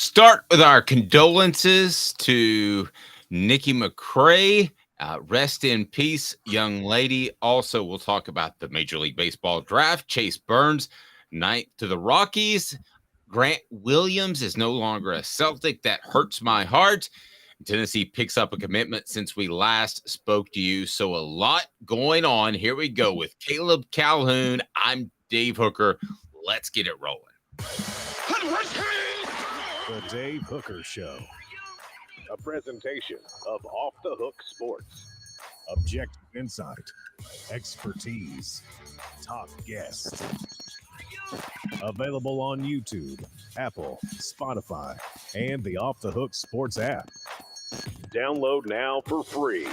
Start with our condolences to Nikki McCray. Rest in peace, young lady. Also, we'll talk about the Major League Baseball draft. Chase Burns, ninth to the Rockies. Grant Williams is no longer a Celtic. That hurts my heart. Tennessee picks up a commitment since we last spoke to you. So a lot going on. Here we go with Caleb Calhoun. I'm Dave Hooker. Let's get it rolling. The Dave Hooker Show. A presentation of Off the Hook Sports. Objective insight, expertise, top guests. Available on YouTube, Apple, Spotify, and the Off the Hook Sports app. Download now for free.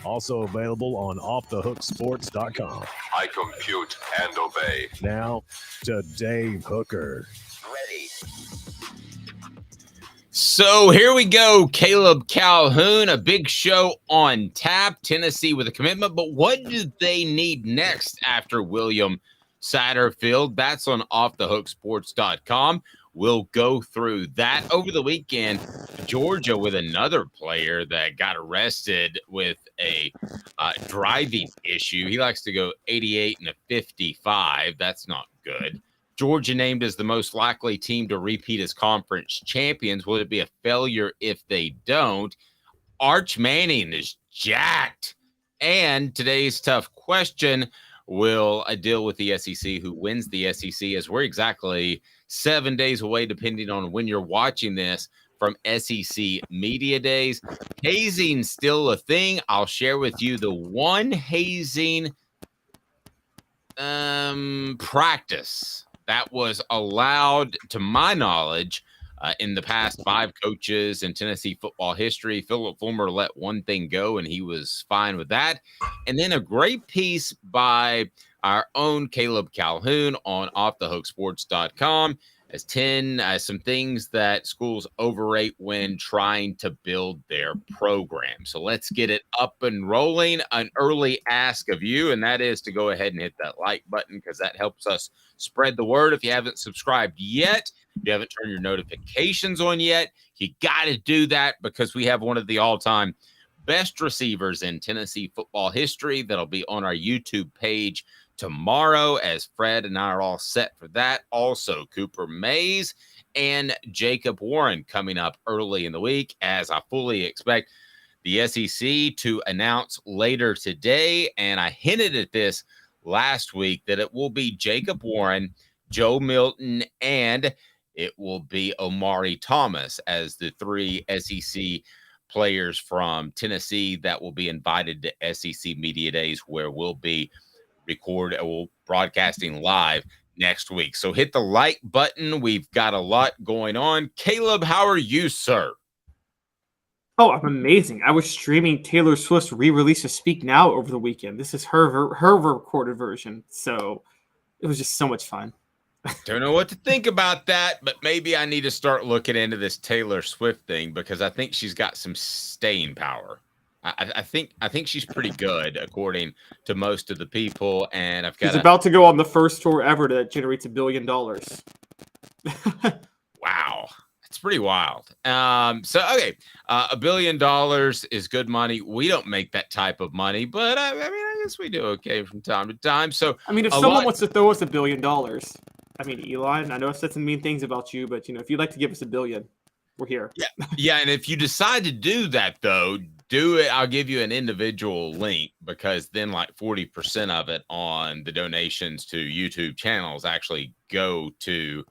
Also available on offthehooksports.com. I compute and obey. Now to Dave Hooker. Ready. So here we go. Caleb Calhoun, a big show on tap. Tennessee with a commitment, but what do they need next after William Satterwhite? That's on offthehooksports.com. We'll go through that. Over the weekend, Georgia with another player that got arrested with a driving issue. He likes to go 88 and a 55. That's not good. Georgia named as the most likely team to repeat as conference champions. Will it be a failure if they don't? Arch Manning is jacked. And today's tough question, will I deal with the SEC? Who wins the SEC? As we're exactly 7 days away, depending on when you're watching this, from SEC Media Days. Hazing still a thing. I'll share with you the one hazing practice that was allowed, to my knowledge, in the past 5 coaches in Tennessee football history. Philip Fulmer let one thing go, and he was fine with that. And then a great piece by our own Caleb Calhoun on offthehooksports.com as some things that schools overrate when trying to build their program. So let's get it up and rolling. An early ask of you, and that is to go ahead and hit that like button, because that helps us spread the word. If you haven't subscribed yet, if you haven't turned your notifications on yet, you got to do that, because we have one of the all-time best receivers in Tennessee football history that'll be on our YouTube page tomorrow, as Fred and I are all set for that. Also, Cooper Mays and Jacob Warren coming up early in the week, as I fully expect the SEC to announce later today. And I hinted at this last week that it will be Jacob Warren, Joe Milton, and it will be Omari Thomas as the 3 SEC players from Tennessee that will be invited to SEC Media Days, where we'll be broadcasting live next week. So hit the like button. We've got a lot going on. Caleb, how are you, sir? Oh, I'm amazing. I was streaming Taylor Swift's re-release of Speak Now over the weekend. This is her recorded version. So it was just so much fun. Don't know what to think about that, but maybe I need to start looking into this Taylor Swift thing, because I think she's got some staying power. I think she's pretty good, according to most of the people. And She's about to go on the first tour ever that generates $1 billion. Wow, it's pretty wild. Okay, $1 billion is good money. We don't make that type of money, but I guess we do okay from time to time. So if someone wants to throw us $1 billion, Elon, I know I've said some mean things about you, but if you'd like to give us $1 billion, we're here. Yeah, and if you decide to do that, though, do it. I'll give you an individual link, because then like 40% of it on the donations to YouTube channels actually go to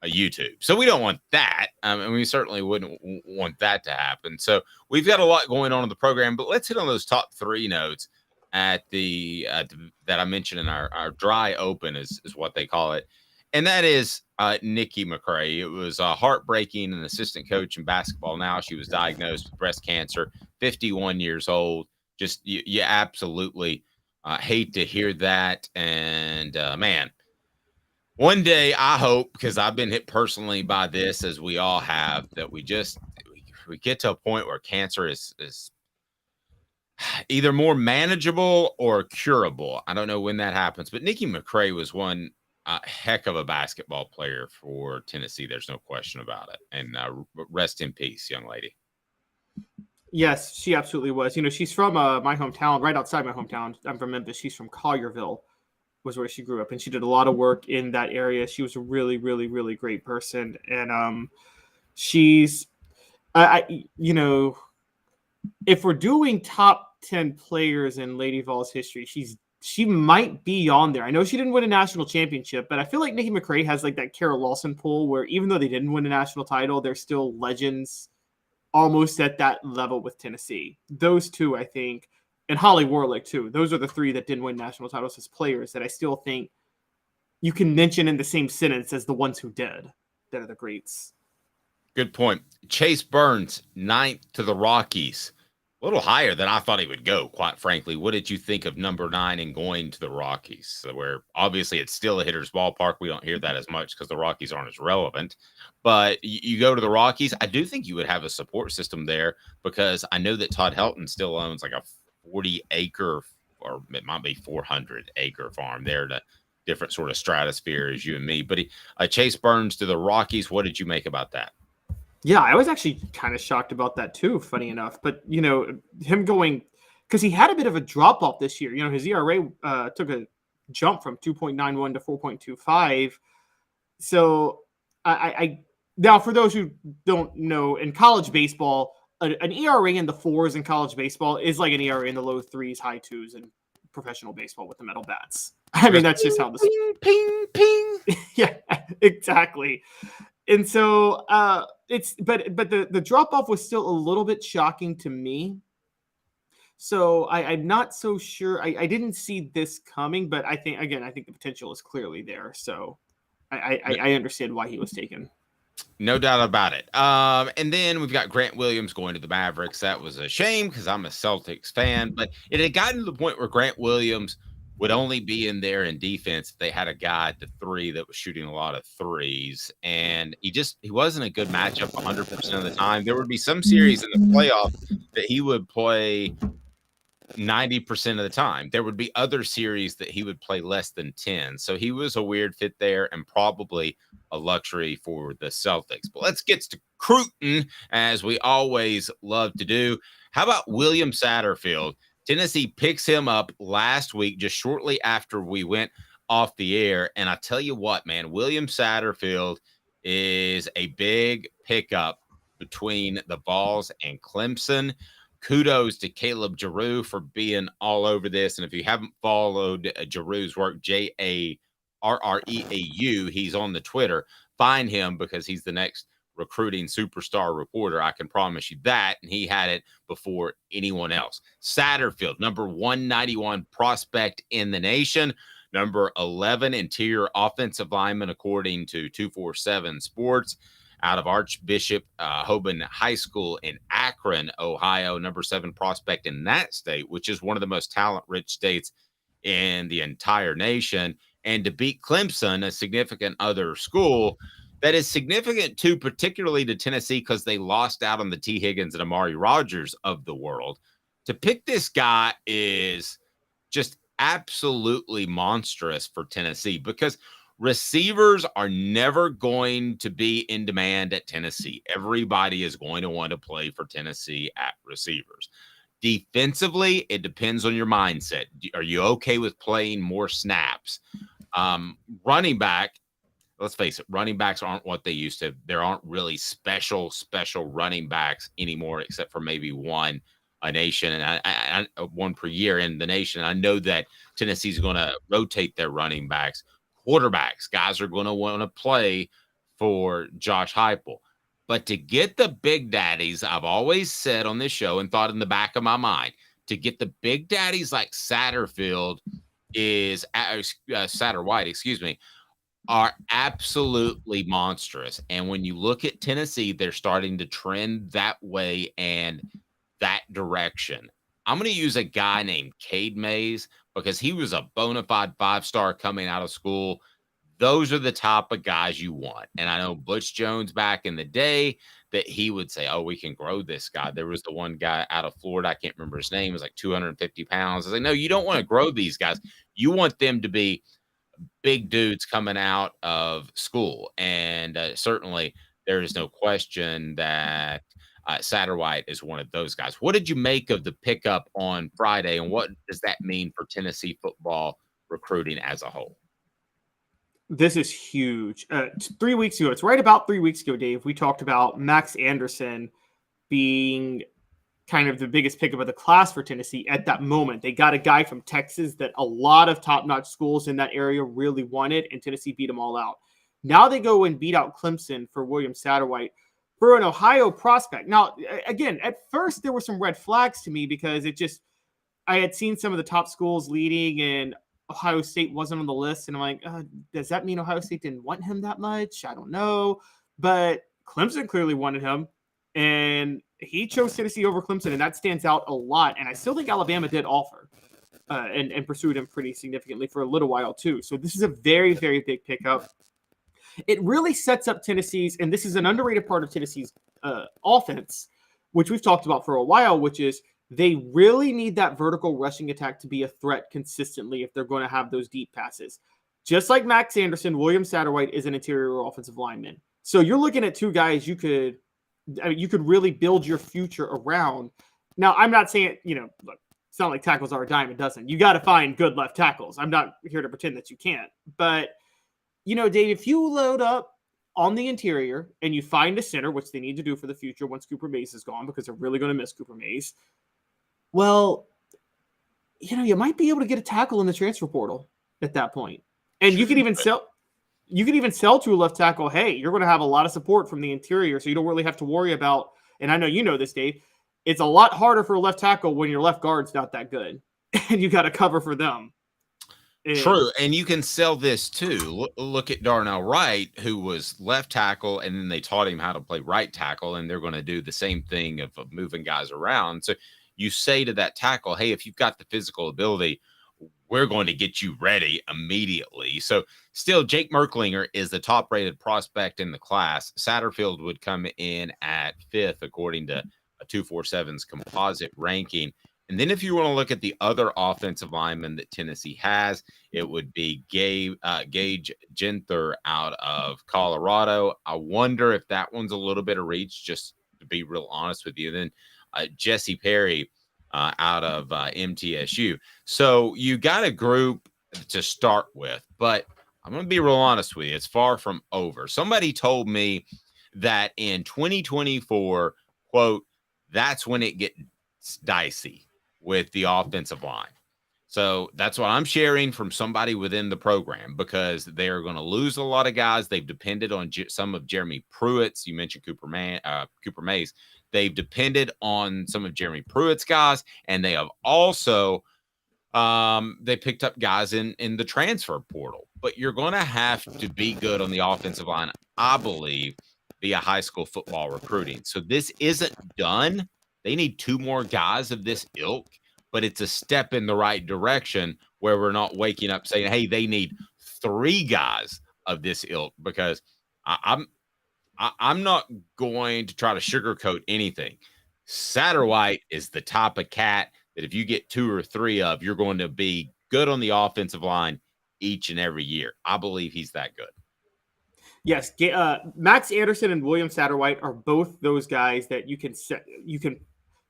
a YouTube. So we don't want that. And we certainly wouldn't want that to happen. So we've got a lot going on in the program, but let's hit on those top 3 notes at that I mentioned in our dry open is what they call it. And that is Nikki McCray. It was heartbreaking. An assistant coach in basketball now. She was diagnosed with breast cancer, 51 years old. Just you absolutely hate to hear that. And man, one day I hope, because I've been hit personally by this, as we all have, that we get to a point where cancer is either more manageable or curable. I don't know when that happens, but Nikki McCray was one a heck of a basketball player for Tennessee. There's no question about it. And rest in peace, young lady. Yes, she absolutely was. She's from my hometown, right outside my hometown. I'm from Memphis. She's from Collierville, was where she grew up, and she did a lot of work in that area. She was a really, really, really great person, and she's, if we're doing top 10 players in Lady Vols history, she might be on there. I know she didn't win a national championship, but I feel like Nikki McRae has like that Carol Lawson pool where even though they didn't win a national title, they're still legends almost at that level with Tennessee. Those two, I think, and Holly Warlick too. Those are the three that didn't win national titles as players that I still think you can mention in the same sentence as the ones who did, that are the greats. Good point. Chase Burns, 9th to the Rockies. A little higher than I thought he would go, quite frankly. What did you think of number 9 and going to the Rockies? So where obviously it's still a hitter's ballpark. We don't hear that as much because the Rockies aren't as relevant. But you go to the Rockies, I do think you would have a support system there because I know that Todd Helton still owns like a 40-acre, or it might be 400-acre farm there to different sort of stratosphere as you and me. But Chase Burns to the Rockies, what did you make about that? Yeah, I was actually kind of shocked about that too, funny enough. But, him going – because he had a bit of a drop-off this year. His ERA took a jump from 2.91 to 4.25. So, now for those who don't know, in college baseball, an ERA in the 4s in college baseball is like an ERA in the low 3s, high 2s in professional baseball with the metal bats. I mean, that's just how this – ping, ping. Yeah, exactly. And so but the drop off was still a little bit shocking to me. So I'm not so sure. I didn't see this coming, but I think the potential is clearly there. So I understand why he was taken. No doubt about it. And then we've got Grant Williams going to the Mavericks. That was a shame because I'm a Celtics fan, but it had gotten to the point where Grant Williams would only be in there in defense if they had a guy at the 3 that was shooting a lot of threes. And he wasn't a good matchup 100% of the time. There would be some series in the playoff that he would play 90% of the time. There would be other series that he would play less than 10. So he was a weird fit there and probably a luxury for the Celtics. But let's get to Cruton, as we always love to do. How about William Satterfield? Tennessee picks him up last week, just shortly after we went off the air. And I tell you what, man, William Satterfield is a big pickup between the Vols and Clemson. Kudos to Caleb Giroux for being all over this. And if you haven't followed Giroux's work, Jarreau, he's on the Twitter. Find him because he's the next recruiting superstar reporter. I can promise you that. And he had it before anyone else. Satterfield, number 191 prospect in the nation, number 11 interior offensive lineman, according to 247 Sports, out of Archbishop Hoban High School in Akron, Ohio, number 7 prospect in that state, which is one of the most talent-rich states in the entire nation. And to beat Clemson, a significant other school, that is significant, too, particularly to Tennessee because they lost out on the T. Higgins and Amari Rogers of the world. To pick this guy is just absolutely monstrous for Tennessee because receivers are never going to be in demand at Tennessee. Everybody is going to want to play for Tennessee at receivers. Defensively, it depends on your mindset. Are you okay with playing more snaps? Running back, let's face it, running backs aren't what they used to. There aren't really special running backs anymore, except for maybe one a nation and one per year in the nation. I know that Tennessee's going to rotate their running backs. Quarterbacks, guys are going to want to play for Josh Heupel. But to get the big daddies, I've always said on this show and thought in the back of my mind, to get the big daddies like Satterfield Satterwhite, are absolutely monstrous. And when you look at Tennessee, they're starting to trend that way and that direction. I'm going to use a guy named Cade Mays because he was a bona fide 5-star coming out of school. Those are the type of guys you want. And I know Butch Jones back in the day that he would say, oh, we can grow this guy. There was the one guy out of Florida. I can't remember his name. It was like 250 pounds. I was like, no, you don't want to grow these guys. You want them to be big dudes coming out of school. And certainly there is no question that Satterwhite is one of those guys. What did you make of the pickup on Friday, and what does that mean for Tennessee football recruiting as a whole? This is huge. 3 weeks ago, it's right about 3 weeks ago, Dave, we talked about Max Anderson being kind of the biggest pickup of the class for Tennessee at that moment. They got a guy from Texas that a lot of top-notch schools in that area really wanted, and Tennessee beat them all out. Now they go and beat out Clemson for William Satterwhite for an Ohio prospect. Now, again, at first there were some red flags to me because I had seen some of the top schools leading and Ohio State wasn't on the list. And I'm like, does that mean Ohio State didn't want him that much? I don't know. But Clemson clearly wanted him. And he chose Tennessee over Clemson, and that stands out a lot. And I still think Alabama did offer and pursued him pretty significantly for a little while, too. So this is a very, very big pickup. It really sets up Tennessee's, and this is an underrated part of Tennessee's offense, which we've talked about for a while, which is they really need that vertical rushing attack to be a threat consistently if they're going to have those deep passes. Just like Max Anderson, William Satterwhite is an interior offensive lineman. So you're looking at two guys you could really build your future around. Now, I'm not saying, look, it's not like tackles are a dime a dozen. You got to find good left tackles. I'm not here to pretend that you can't. But, Dave, if you load up on the interior and you find a center, which they need to do for the future once Cooper Mays is gone, because they're really going to miss Cooper Mays, well, you might be able to get a tackle in the transfer portal at that point. And you could even sell to a left tackle, hey, you're going to have a lot of support from the interior, so you don't really have to worry about, and I know you know this, Dave, it's a lot harder for a left tackle when your left guard's not that good, and you got to cover for them. True, and you can sell this too. Look at Darnell Wright, who was left tackle, and then they taught him how to play right tackle, and they're going to do the same thing of moving guys around. So you say to that tackle, hey, if you've got the physical ability, we're going to get you ready immediately. So still, Jake Merklinger is the top-rated prospect in the class. Satterfield would come in at 5th, according to a 247's composite ranking. And then if you want to look at the other offensive linemen that Tennessee has, it would be Gage Genther out of Colorado. I wonder if that one's a little bit of reach, just to be real honest with you. Then Jesse Perry out of MTSU. So you got a group to start with, but I'm going to be real honest with you. It's far from over. Somebody told me that in 2024, quote, that's when it gets dicey with the offensive line. So that's what I'm sharing from somebody within the program, because they're going to lose a lot of guys. They've depended on some of Jeremy Pruitt's. You mentioned Cooper Mays. They've depended on some of Jeremy Pruitt's guys, and they have also they picked up guys in the transfer portal. But you're going to have to be good on the offensive line, I believe, via high school football recruiting. So this isn't done. They need 2 more guys of this ilk, but it's a step in the right direction where we're not waking up saying, hey, they need 3 guys of this ilk, because I'm not going to try to sugarcoat anything. Satterwhite is the type of cat that if you get 2 or 3 of, you're going to be good on the offensive line each and every year. I believe he's that good. Yes, Max Anderson and William Satterwhite are both those guys that you can set.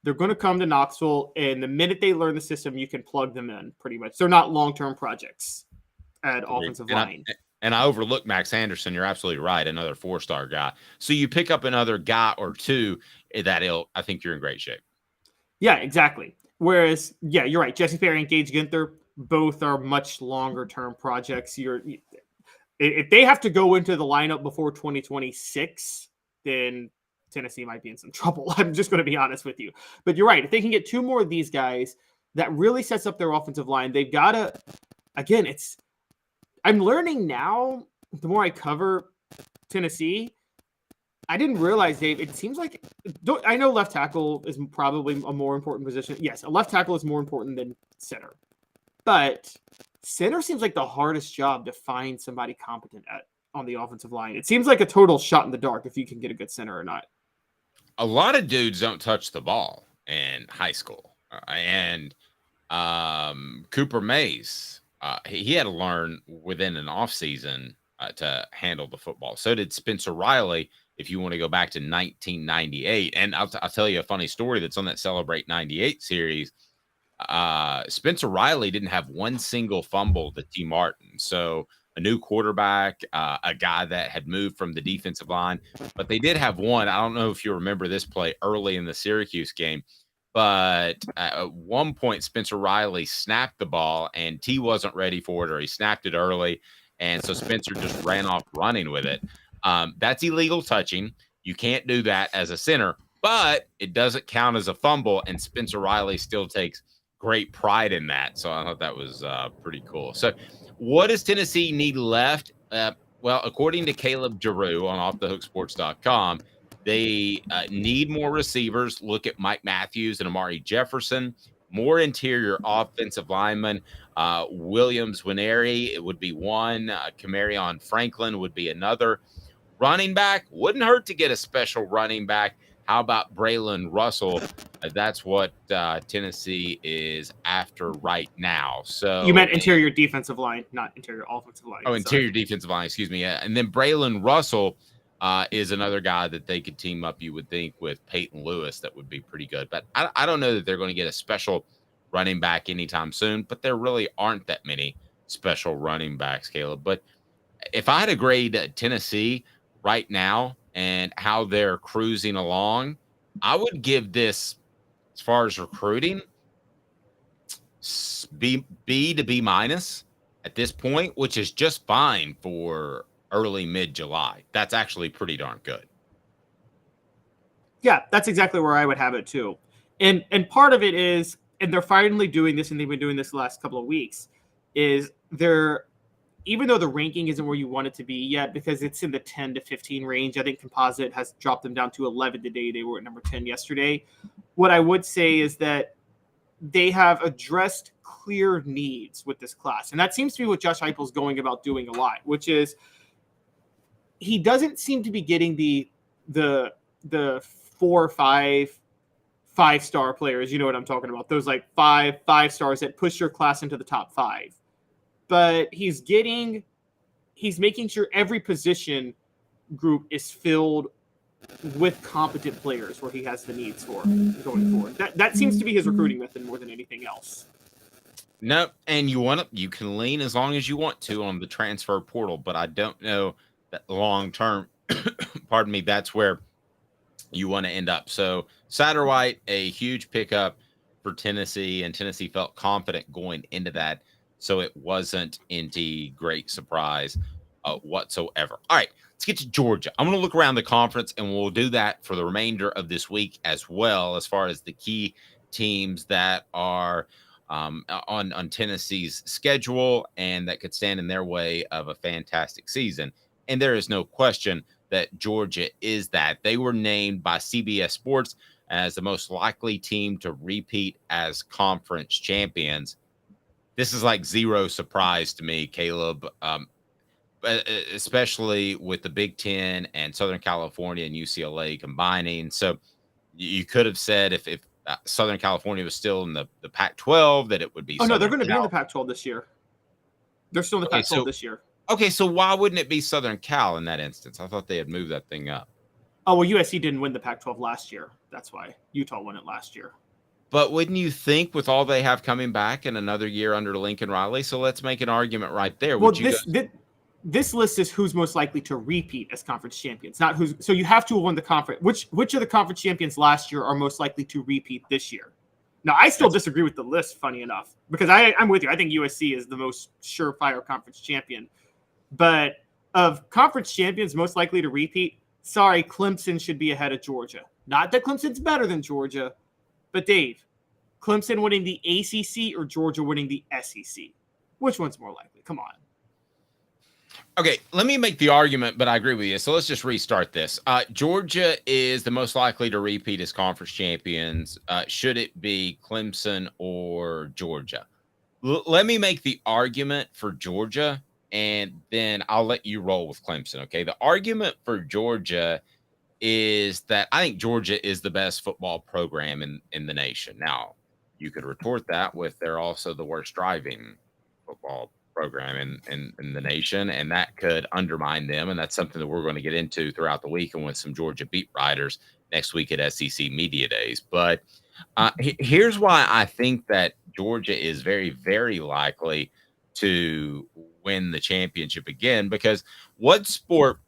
They're going to come to Knoxville, and the minute they learn the system, you can plug them in pretty much. They're not long-term projects at offensive line. And I overlooked Max Anderson. You're absolutely right. Another 4-star guy. So you pick up another guy or 2 that I think you're in great shape. Yeah, exactly. Whereas, yeah, you're right. Jesse Perry and Gage Ginther, both are much longer-term projects. If they have to go into the lineup before 2026, then Tennessee might be in some trouble. I'm just going to be honest with you. But you're right. If they can get 2 more of these guys, that really sets up their offensive line. They've got to, again, I'm learning now, the more I cover Tennessee, I didn't realize, Dave, it seems like, I know left tackle is probably a more important position. Yes, a left tackle is more important than center. But center seems like the hardest job to find somebody competent at on the offensive line. It seems like a total shot in the dark if you can get a good center or not. A lot of dudes don't touch the ball in high school. And Cooper Mays, he had to learn within an offseason to handle the football. So did Spencer Riley, if you want to go back to 1998. And I'll tell you a funny story that's on that Celebrate 98 series. Spencer Riley didn't have one single fumble to T. Martin. So a new quarterback, a guy that had moved from the defensive line, but they did have one. I don't know if you remember this play early in the Syracuse game, but at one point, Spencer Riley snapped the ball and T wasn't ready for it, or he snapped it early. And so Spencer just ran off running with it. That's illegal touching. You can't do that as a center, but it doesn't count as a fumble. And Spencer Riley still takes great pride in that. So I thought that was pretty cool. So what does Tennessee need left? Well, according to Caleb Giroux on offthehooksports.com, they need more receivers. Look at Mike Matthews and Amari Jefferson. More interior offensive linemen. Williams Winery, it would be one. Camarion Franklin would be another. Running back, wouldn't hurt to get a special running back. How about Braylon Russell? That's what Tennessee is after right now. So you meant interior defensive line, not interior offensive line. Oh, interior defensive line, excuse me. Yeah. And then Braylon Russell is another guy that they could team up, you would think, with Peyton Lewis. That would be pretty good. But I don't know that they're going to get a special running back anytime soon, but there really aren't that many special running backs, Caleb. But if I had to grade Tennessee right now and how they're cruising along, I would give this, as far as recruiting, B to B minus at this point, which is just fine for early mid-July. That's actually pretty darn good. Yeah, that's exactly where I would have it too. And part of it is, and they're finally doing this, and they've been doing this the last couple of weeks, is they're, even though the ranking isn't where you want it to be yet, because it's in the 10 to 15 range, I think Composite has dropped them down to 11 today. They were at number 10 yesterday. What I would say is that they have addressed clear needs with this class. And that seems to be what Josh Heupel's going about doing a lot, which is he doesn't seem to be getting the 4 or 5-star players. You know what I'm talking about. Those like five stars that push your class into the top 5. But he's making sure every position group is filled with competent players where he has the needs for going forward. That seems to be his recruiting method more than anything else. No, and you can lean as long as you want to on the transfer portal, but I don't know that long term, pardon me, that's where you want to end up. So Satterwhite, a huge pickup for Tennessee, and Tennessee felt confident going into that. So it wasn't any great surprise whatsoever. All right, let's get to Georgia. I'm going to look around the conference, and we'll do that for the remainder of this week as well, as far as the key teams that are on Tennessee's schedule and that could stand in their way of a fantastic season. And there is no question that Georgia is that. They were named by CBS Sports as the most likely team to repeat as conference champions. This is like zero surprise to me, Caleb, especially with the Big Ten and Southern California and UCLA combining. So you could have said if Southern California was still in the Pac-12 that it would be. Oh, no, they're going to be in the Pac-12 this year. They're still in the Pac-12 this year. Okay, so why wouldn't it be Southern Cal in that instance? I thought they had moved that thing up. Oh, well, USC didn't win the Pac-12 last year. That's why. Utah won it last year. But wouldn't you think with all they have coming back in another year under Lincoln Riley? So let's make an argument right there. Well, this list is who's most likely to repeat as conference champions, not who's. So you have to win the conference. Which of the conference champions last year are most likely to repeat this year? Now, I still disagree with the list, funny enough, because I'm with you. I think USC is the most surefire conference champion. But of conference champions most likely to repeat, sorry, Clemson should be ahead of Georgia. Not that Clemson's better than Georgia, but Dave, Clemson winning the ACC or Georgia winning the SEC? Which one's more likely? Come on. Okay, let me make the argument, but I agree with you. So let's just restart this. Georgia is the most likely to repeat as conference champions. Should it be Clemson or Georgia? Let me make the argument for Georgia, and then I'll let you roll with Clemson, okay? The argument for Georgia is that I think Georgia is the best football program in the nation. Now, you could retort that with they're also the worst driving football program in the nation, and that could undermine them. And that's something that we're going to get into throughout the week and with some Georgia beat writers next week at SEC Media Days. But here's why I think that Georgia is very, very likely to win the championship again, because what sport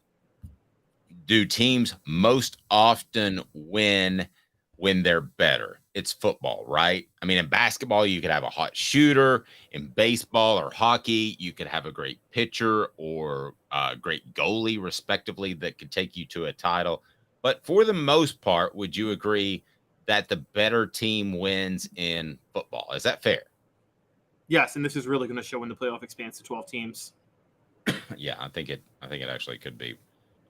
do teams most often win when they're better? It's football, right? I mean, in basketball, you could have a hot shooter. In baseball or hockey, you could have a great pitcher or a great goalie, respectively, that could take you to a title. But for the most part, would you agree that the better team wins in football? Is that fair? Yes, and this is really going to show when the playoff expands to 12 teams. Yeah, I think it actually could be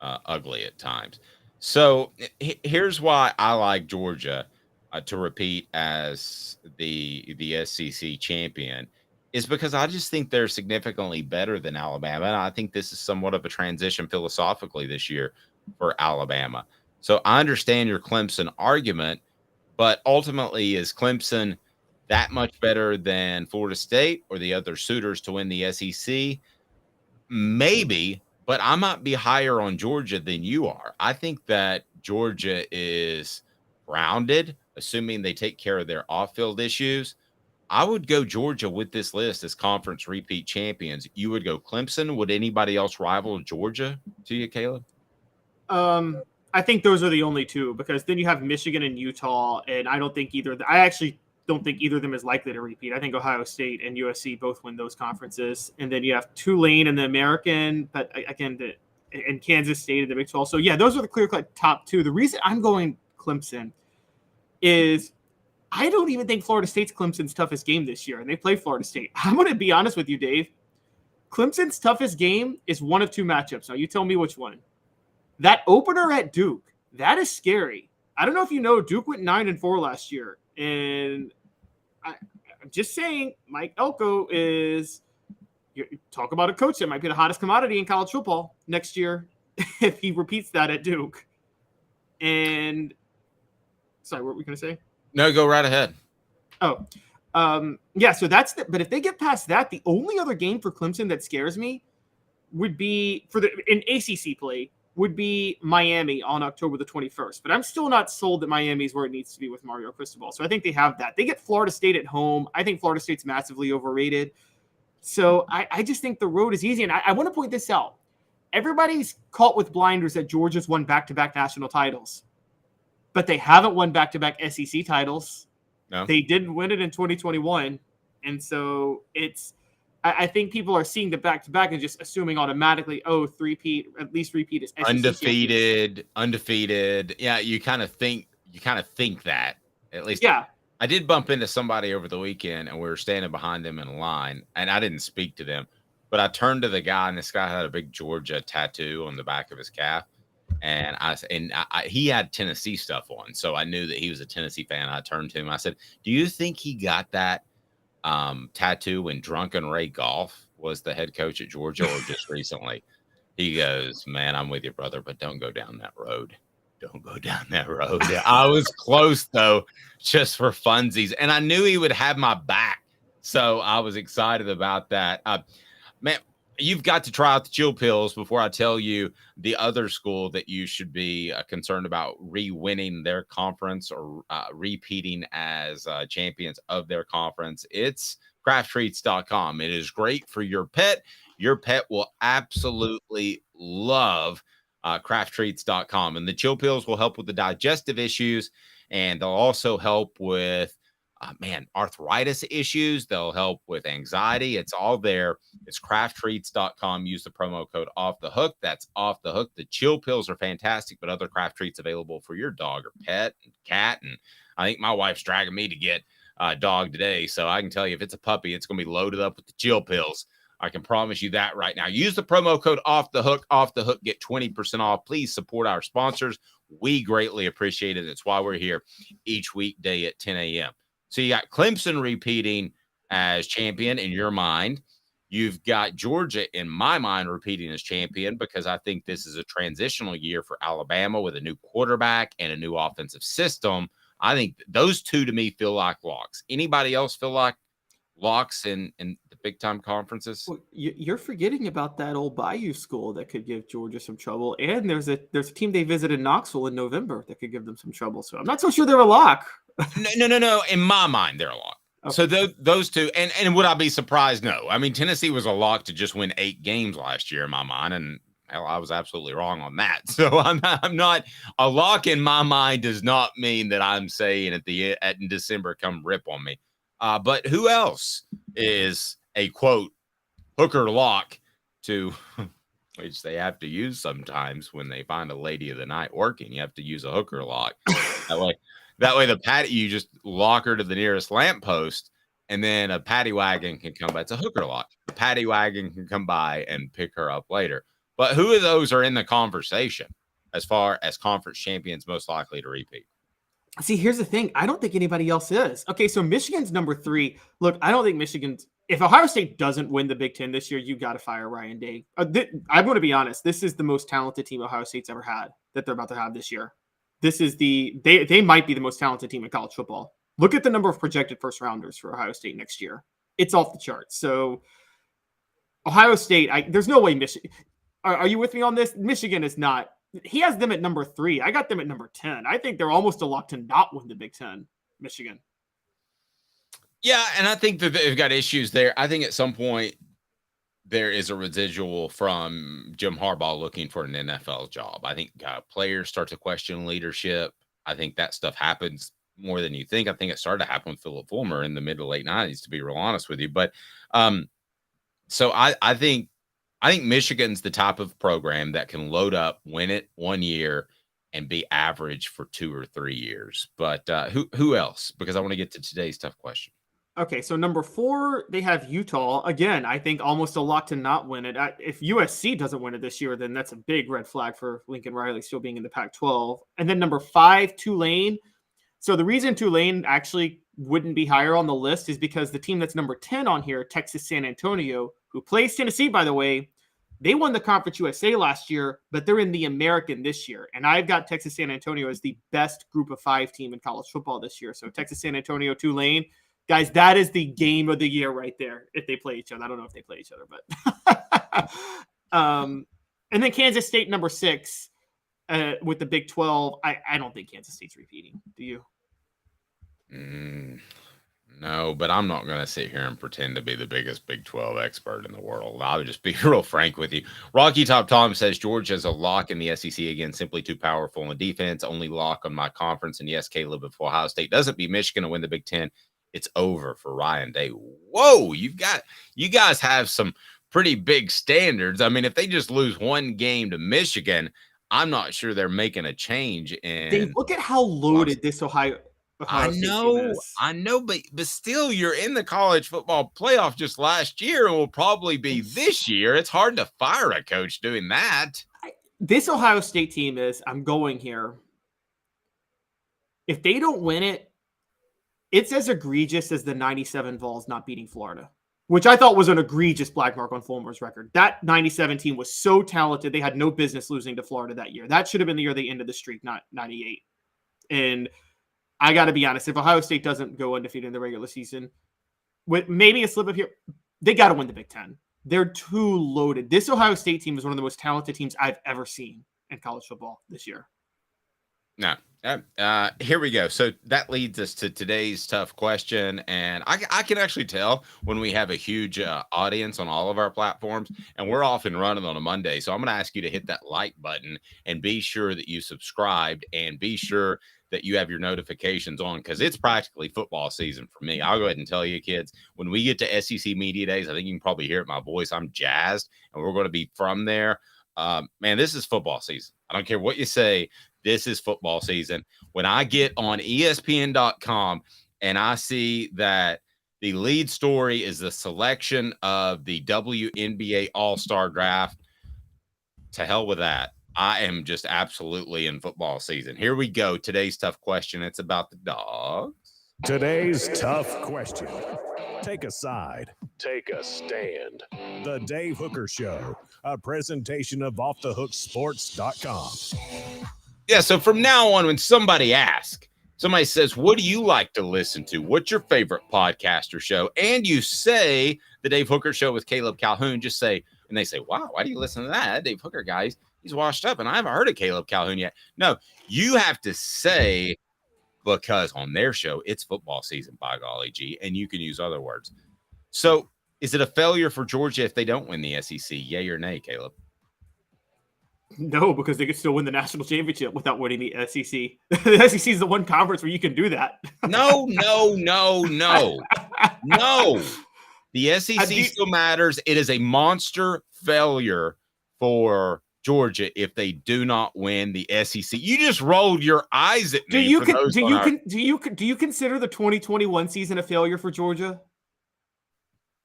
ugly at times. So here's why I like Georgia to repeat as the SEC champion, is because I just think they're significantly better than Alabama, and I think this is somewhat of a transition philosophically this year for Alabama. So I understand your Clemson argument, but ultimately, is Clemson that much better than Florida State or the other suitors to win the SEC? Maybe, but I might be higher on Georgia than you are. I think that Georgia is rounded, assuming they take care of their off-field issues. I would go Georgia with this list as conference repeat champions. You would go Clemson. Would anybody else rival Georgia to you, Caleb? I think those are the only two, because then you have Michigan and Utah, and I actually don't think either of them is likely to repeat. I think Ohio State and USC both win those conferences. And then you have Tulane in the American, but again, and Kansas State in the Big 12. So, yeah, those are the clear-cut top two. The reason I'm going Clemson is I don't even think Florida State's Clemson's toughest game this year, and they play Florida State. I'm going to be honest with you, Dave. Clemson's toughest game is one of two matchups. Now, you tell me which one. That opener at Duke, that is scary. I don't know if you know, Duke went 9-4 last year. And I'm just saying, Mike Elko is – you talk about a coach that might be the hottest commodity in college football next year if he repeats that at Duke. And – sorry, what were we going to say? No, go right ahead. Oh, yeah, so that's – but if they get past that, the only other game for Clemson that scares me would be in ACC play – would be Miami on October the 21st. But I'm still not sold that Miami is where it needs to be with Mario Cristobal. So I think they have that. They get Florida State at home. I think Florida State's massively overrated. So I just think the road is easy. And I want to point this out. Everybody's caught with blinders that Georgia's won back-to-back national titles. But they haven't won back-to-back SEC titles. No. They didn't win it in 2021. And so I think people are seeing the back-to-back and just assuming automatically, three-peat, at least repeat is SEC undefeated. Yeah, you kind of think that, at least. Yeah. I did bump into somebody over the weekend, and we were standing behind them in a line, and I didn't speak to them, but I turned to the guy, and this guy had a big Georgia tattoo on the back of his calf, and he had Tennessee stuff on, so I knew that he was a Tennessee fan. I turned to him, I said, "Do you think he got that tattoo when Drunken Ray Goff was the head coach at Georgia, or just recently?" He goes, "Man, I'm with you, brother, but don't go down that road. Don't go down that road." Yeah, I was close, though, just for funsies. And I knew he would have my back. So I was excited about that. Man, you've got to try out the chill pills before I tell you the other school that you should be concerned about re-winning their conference or repeating as champions of their conference. It's crafttreats.com. It is great for your pet. Your pet will absolutely love crafttreats.com. And the chill pills will help with the digestive issues, and they'll also help with arthritis issues. They'll help with anxiety. It's all there. It's crafttreats.com. Use the promo code Off the Hook. That's Off the Hook. The chill pills are fantastic, but other craft treats available for your dog or pet and cat. And I think my wife's dragging me to get a dog today. So I can tell you, if it's a puppy, it's going to be loaded up with the chill pills. I can promise you that right now. Use the promo code Off the Hook. Off the Hook. Get 20% off. Please support our sponsors. We greatly appreciate it. It's why we're here each weekday at 10 a.m. So you got Clemson repeating as champion in your mind. You've got Georgia, in my mind, repeating as champion, because I think this is a transitional year for Alabama with a new quarterback and a new offensive system. I think those two, to me, feel like locks. Anybody else feel like locks in the big time conferences? Well, you're forgetting about that old Bayou school that could give Georgia some trouble, and there's a team they visited Knoxville in November that could give them some trouble. So I'm not so sure they're a lock. No. In my mind, they're a lock. Okay. So those two, and would I be surprised? No. I mean, Tennessee was a lock to just win 8 games last year in my mind, and hell, I was absolutely wrong on that. So I'm not a lock in my mind does not mean that I'm saying at December come rip on me. But who else is a quote hooker lock to which they have to use sometimes when they find a lady of the night working? You have to use a hooker lock. That way the patty, you just lock her to the nearest lamppost, and then a paddy wagon can come by. It's a hooker lock. The paddy wagon can come by and pick her up later. But who of those are in the conversation as far as conference champions most likely to repeat? See, here's the thing. I don't think anybody else is. Okay, so Michigan's number 3. Look, I don't think Michigan's – if Ohio State doesn't win the Big Ten this year, you got to fire Ryan Day. I'm going to be honest. This is the most talented team Ohio State's ever had that they're about to have this year. This is they might be the most talented team in college football. Look at the number of projected first rounders for Ohio State next year. It's off the charts. So Ohio State, there's no way Michigan – are you with me on this? Michigan is not – he has them at number 3. I got them at number 10. I think they're almost a lock to not win the Big Ten, Michigan. Yeah, and I think that they've got issues there. I think at some point there is a residual from Jim Harbaugh looking for an NFL job. I think players start to question leadership. I think that stuff happens more than you think. I think it started to happen with Philip Fulmer in the mid to late 90s, to be real honest with you. But so I think Michigan's the type of program that can load up, win it 1 year, and be average for 2 or 3 years. But who else? Because I want to get to today's tough question. Okay, so number 4, they have Utah. Again, I think almost a lock to not win it. If USC doesn't win it this year, then that's a big red flag for Lincoln Riley still being in the Pac-12. And then number 5, Tulane. So the reason Tulane actually wouldn't be higher on the list is because the team that's number 10 on here, Texas San Antonio, who plays Tennessee, by the way, they won the Conference USA last year, but they're in the American this year. And I've got Texas San Antonio as the best group of 5 team in college football this year. So Texas San Antonio, Tulane. Guys, that is the game of the year right there if they play each other. I don't know if they play each other, but and then Kansas State, number 6, with the Big 12. I don't think Kansas State's repeating. Do you? No, but I'm not going to sit here and pretend to be the biggest Big 12 expert in the world. I would just be real frank with you. Rocky Top Tom says Georgia's a lock in the SEC. Again, simply too powerful in defense. Only lock on my conference. And yes, Caleb, if Ohio State doesn't beat Michigan to win the Big 10, it's over for Ryan Day. Whoa, you guys have some pretty big standards. I mean, if they just lose 1 game to Michigan, I'm not sure they're making a change. And look at how loaded this Ohio I know, but still, you're in the college football playoff just last year, and will probably be this year. It's hard to fire a coach doing that. This Ohio State team is. I'm going here. If they don't win it, it's as egregious as the 97 Vols not beating Florida, which I thought was an egregious black mark on Fulmer's record. That 97 team was so talented, they had no business losing to Florida that year. That should have been the year they ended the streak, not 98. And I got to be honest, if Ohio State doesn't go undefeated in the regular season, with maybe a slip up here, they got to win the Big Ten. They're too loaded. This Ohio State team is one of the most talented teams I've ever seen in college football this year. No. Here we go. So that leads us to today's tough question. And I can actually tell when we have a huge audience on all of our platforms, and we're off and running on a Monday. So I'm going to ask you to hit that like button and be sure that you subscribed and be sure that you have your notifications on, because it's practically football season for me. I'll go ahead and tell you, kids, when we get to SEC Media Days, I think you can probably hear it in my voice. I'm jazzed, and we're going to be from there. Man, this is football season. I don't care what you say. This is football season. When I get on ESPN.com and I see that the lead story is the selection of the WNBA All-Star Draft, to hell with that. I am just absolutely in football season. Here we go. Today's tough question. It's about the Dogs. Today's tough question. Take a side. Take a stand. The Dave Hooker Show, a presentation of offthehooksports.com. Yeah, so from now on, when somebody asks, Somebody says, what do you like to listen to? What's your favorite podcast or show? And you say the Dave Hooker Show with Caleb Calhoun. Just say, and they say, wow, why do you listen to that? That Dave Hooker guy, he's washed up, and I haven't heard of Caleb Calhoun yet. No, you have to say, because on their show, it's football season, by golly gee, and you can use other words. So is it a failure for Georgia if they don't win the SEC? Yay or nay, Caleb? No, because they could still win the national championship without winning the SEC. The SEC is the one conference where you can do that. No. The SEC still matters. It is a monster failure for Georgia if they do not win the SEC. You just rolled your eyes at me. Do you consider the 2021 season a failure for Georgia?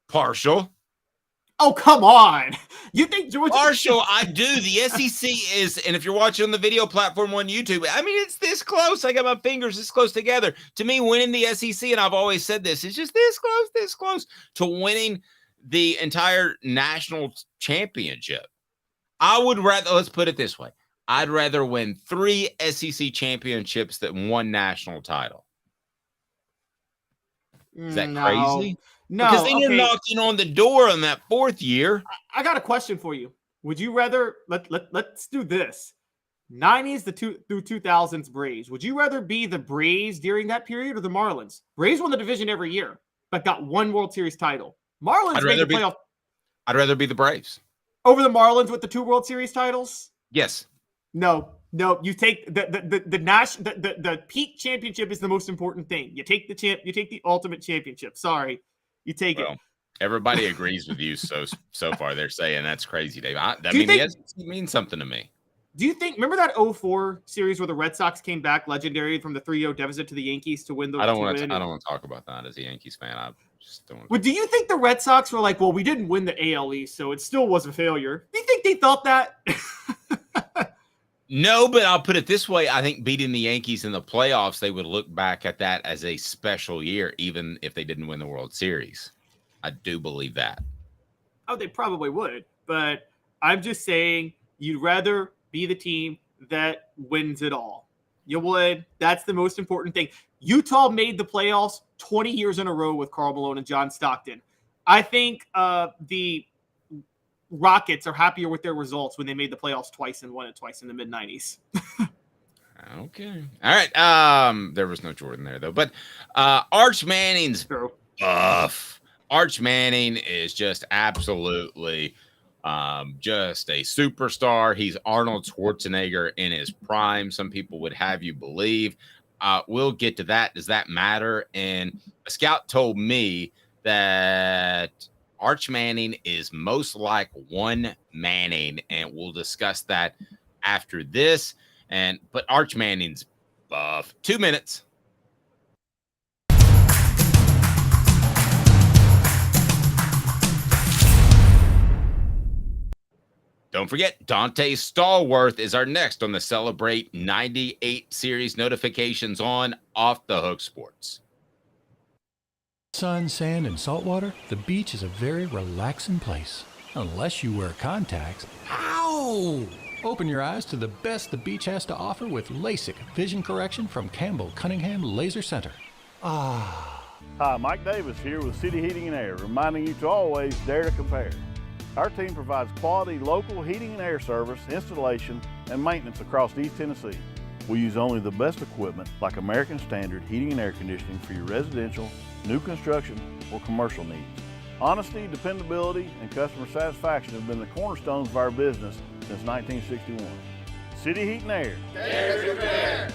Partial. Oh, come on. You think Georgia... Partial, I do. The SEC is, and if you're watching on the video platform on YouTube, I mean, it's this close. I got my fingers this close together. To me, winning the SEC, and I've always said this, is just this close to winning the entire national championship. I would rather, let's put it this way, I'd rather win 3 SEC championships than 1 national title. Is that crazy? No, because then you're knocking on the door on that 4th year. I got a question for you. Would you rather let's do this? 90s through 2000s Braves. Would you rather be the Braves during that period or the Marlins? Braves won the division every year, but got 1 World Series title. Marlins made the playoff. I'd rather be the Braves over the Marlins with the 2 World Series titles. Yes. No. You take the peak championship is the most important thing. You take the ultimate championship. Sorry. You take it. Everybody agrees with you so far. They're saying that's crazy, Dave. The SEC means something to me. Do you think? Remember that 2004 series where the Red Sox came back legendary from the 3-0 deficit to the Yankees to win the? I don't want to talk about that as a Yankees fan. I just don't. Well, do you think the Red Sox were like, well, we didn't win the AL East, so it still was a failure? Do you think they thought that? No, but I'll put it this way. I think beating the Yankees in the playoffs, they would look back at that as a special year, even if they didn't win the World Series. I do believe that. Oh, they probably would. But I'm just saying you'd rather be the team that wins it all. You would. That's the most important thing. Utah made the playoffs 20 years in a row with Karl Malone and John Stockton. I think the Rockets are happier with their results when they made the playoffs twice and won it twice in the mid-90s. Okay. All right. There was no Jordan there, though. But Arch Manning's buff. Arch Manning is just absolutely just a superstar. He's Arnold Schwarzenegger in his prime. Some people would have you believe. We'll get to that. Does that matter? And a scout told me that Arch Manning is most like one Manning, and we'll discuss that after this. But Arch Manning's buff. 2 minutes. Don't forget, Dante Stallworth is our next on the Celebrate 98 series. Notifications on Off the Hook Sports. Sun, sand, and salt water, the beach is a very relaxing place. Unless you wear contacts. Ow! Open your eyes to the best the beach has to offer with LASIK vision correction from Campbell Cunningham Laser Center. Ah. Hi, Mike Davis here with City Heating and Air, reminding you to always dare to compare. Our team provides quality local heating and air service, installation, and maintenance across East Tennessee. We use only the best equipment like American Standard heating and air conditioning for your residential, new construction, or commercial needs. Honesty, dependability, and customer satisfaction have been the cornerstones of our business since 1961. City Heat and Air. Dare to compare.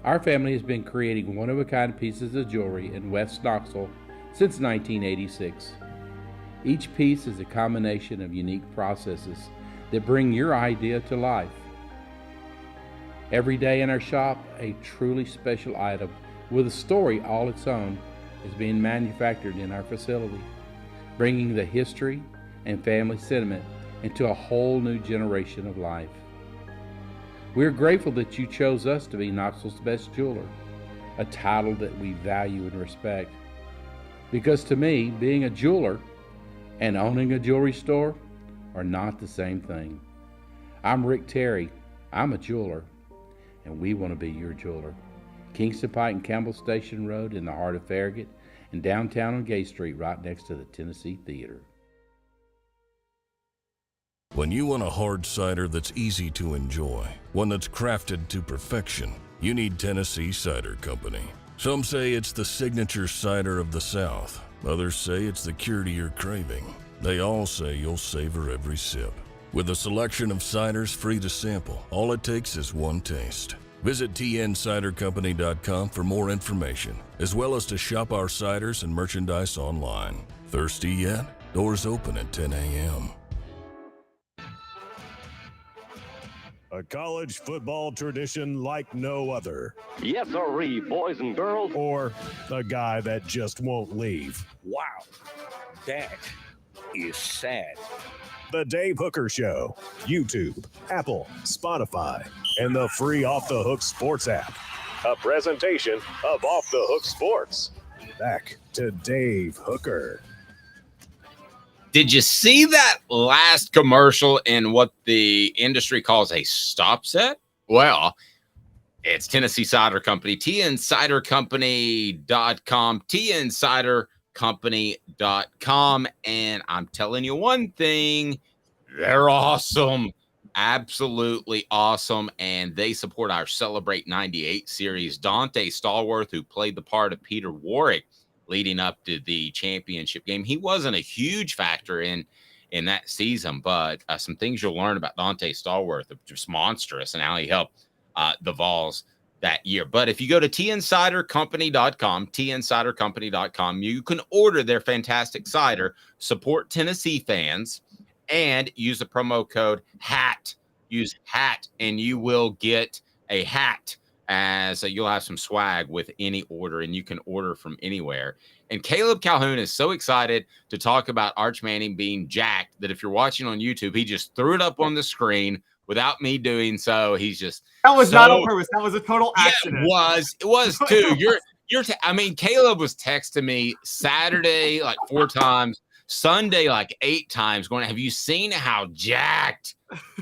Our family has been creating one-of-a-kind pieces of jewelry in West Knoxville since 1986. Each piece is a combination of unique processes that bring your idea to life. Every day in our shop, a truly special item with a story all its own is being manufactured in our facility, bringing the history and family sentiment into a whole new generation of life. We're grateful that you chose us to be Knoxville's best jeweler, a title that we value and respect. Because to me, being a jeweler and owning a jewelry store are not the same thing. I'm Rick Terry. I'm a jeweler, and we want to be your jeweler. Kingston Pike and Campbell Station Road in the heart of Farragut, and downtown on Gay Street right next to the Tennessee Theater. When you want a hard cider that's easy to enjoy, one that's crafted to perfection, you need Tennessee Cider Company. Some say it's the signature cider of the South. Others say it's the cure to your craving. They all say you'll savor every sip. With a selection of ciders free to sample, all it takes is one taste. Visit tncidercompany.com for more information, as well as to shop our ciders and merchandise online. Thirsty yet? Doors open at 10 a.m. A college football tradition like no other. Yes, sirree, boys and girls. Or a guy that just won't leave. Wow, that is sad. The Dave Hooker Show. YouTube, Apple, Spotify, and the free Off the Hook Sports app. A presentation of Off the Hook Sports. Back to Dave Hooker. Did you see that last commercial in what the industry calls a stop set? Well, it's Tennessee Cider Company, tncidercompany.com, tncidercompany.com. And I'm telling you one thing, they're awesome. Absolutely awesome. And they support our Celebrate 98 series. Dante Stallworth, who played the part of Peter Warwick leading up to the championship game, he wasn't a huge factor in that season, but some things you'll learn about Dante Stallworth are just monstrous and how he helped the Vols that year. But if you go to tncidercompany.com, tncidercompany.com, you can order their fantastic cider, support Tennessee fans, and use the promo code HAT. Use HAT, and you will get a hat, as you'll have some swag with any order, and you can order from anywhere. And Caleb Calhoun is so excited to talk about Arch Manning being jacked that if you're watching on YouTube, he just threw it up on the screen without me doing so. He's just that was not on purpose. That was a total accident. It was too. I mean, Caleb was texting me Saturday like 4 times, Sunday like 8 times, going, have you seen how jacked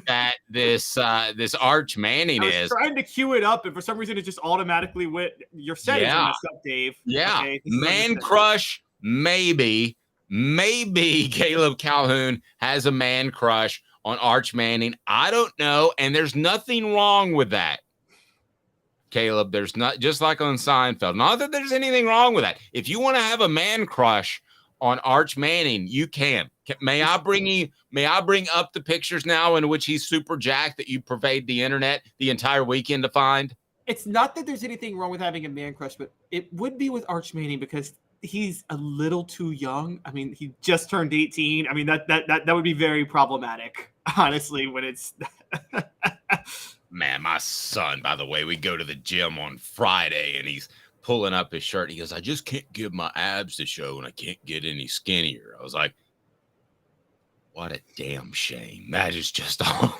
that this Arch Manning is? I was trying to cue it up, and for some reason it just automatically went. Your settings are messed up, Dave. Yeah, okay, man crush, maybe Caleb Calhoun has a man crush on Arch Manning. I don't know, and there's nothing wrong with that, Caleb. There's not, just like on Seinfeld. Not that there's anything wrong with that. If you want to have a man crush on Arch Manning, you can. May I bring up the pictures now in which he's super jacked that you pervade the internet the entire weekend to find? It's not that there's anything wrong with having a man crush, but it would be with Arch Manning because he's a little too young. I mean, he just turned 18. I mean, that would be very problematic, honestly, when it's Man, my son, by the way, we go to the gym on Friday and he's pulling up his shirt. He goes, I just can't give my abs to show and I can't get any skinnier. I was like, what a damn shame. That is just all.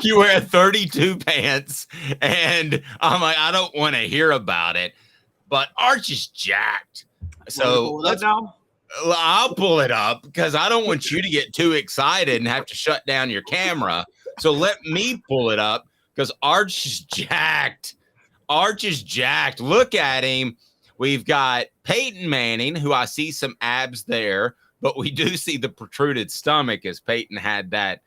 You wear 32 pants, and I'm like, I don't want to hear about it. But Arch is jacked. So I'll pull it up because I don't want you to get too excited and have to shut down your camera. So let me pull it up because Arch is jacked. Arch is jacked. Look at him. We've got Peyton Manning, who I see some abs there, but we do see the protruded stomach as Peyton had that.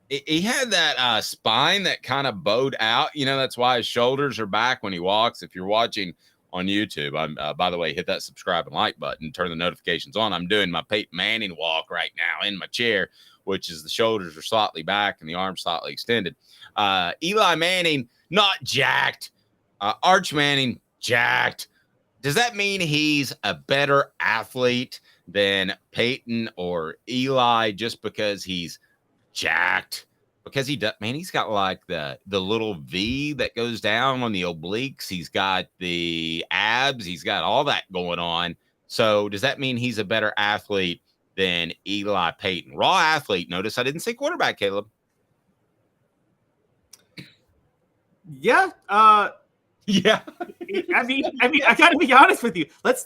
He had that spine that kind of bowed out. You know, that's why his shoulders are back when he walks. If you're watching on YouTube, by the way, hit that subscribe and like button, turn the notifications on. I'm doing my Peyton Manning walk right now in my chair, which is the shoulders are slightly back and the arms slightly extended. Eli Manning, not jacked. Arch Manning, jacked. Does that mean he's a better athlete than Peyton or Eli just because he's jacked? Because he does, man, he's got like the little V that goes down on the obliques. He's got the abs. He's got all that going on. So does that mean he's a better athlete than Eli Peyton? Raw athlete. Notice I didn't say quarterback, Caleb. Yeah. Yeah. I mean, I got to be honest with you. Let's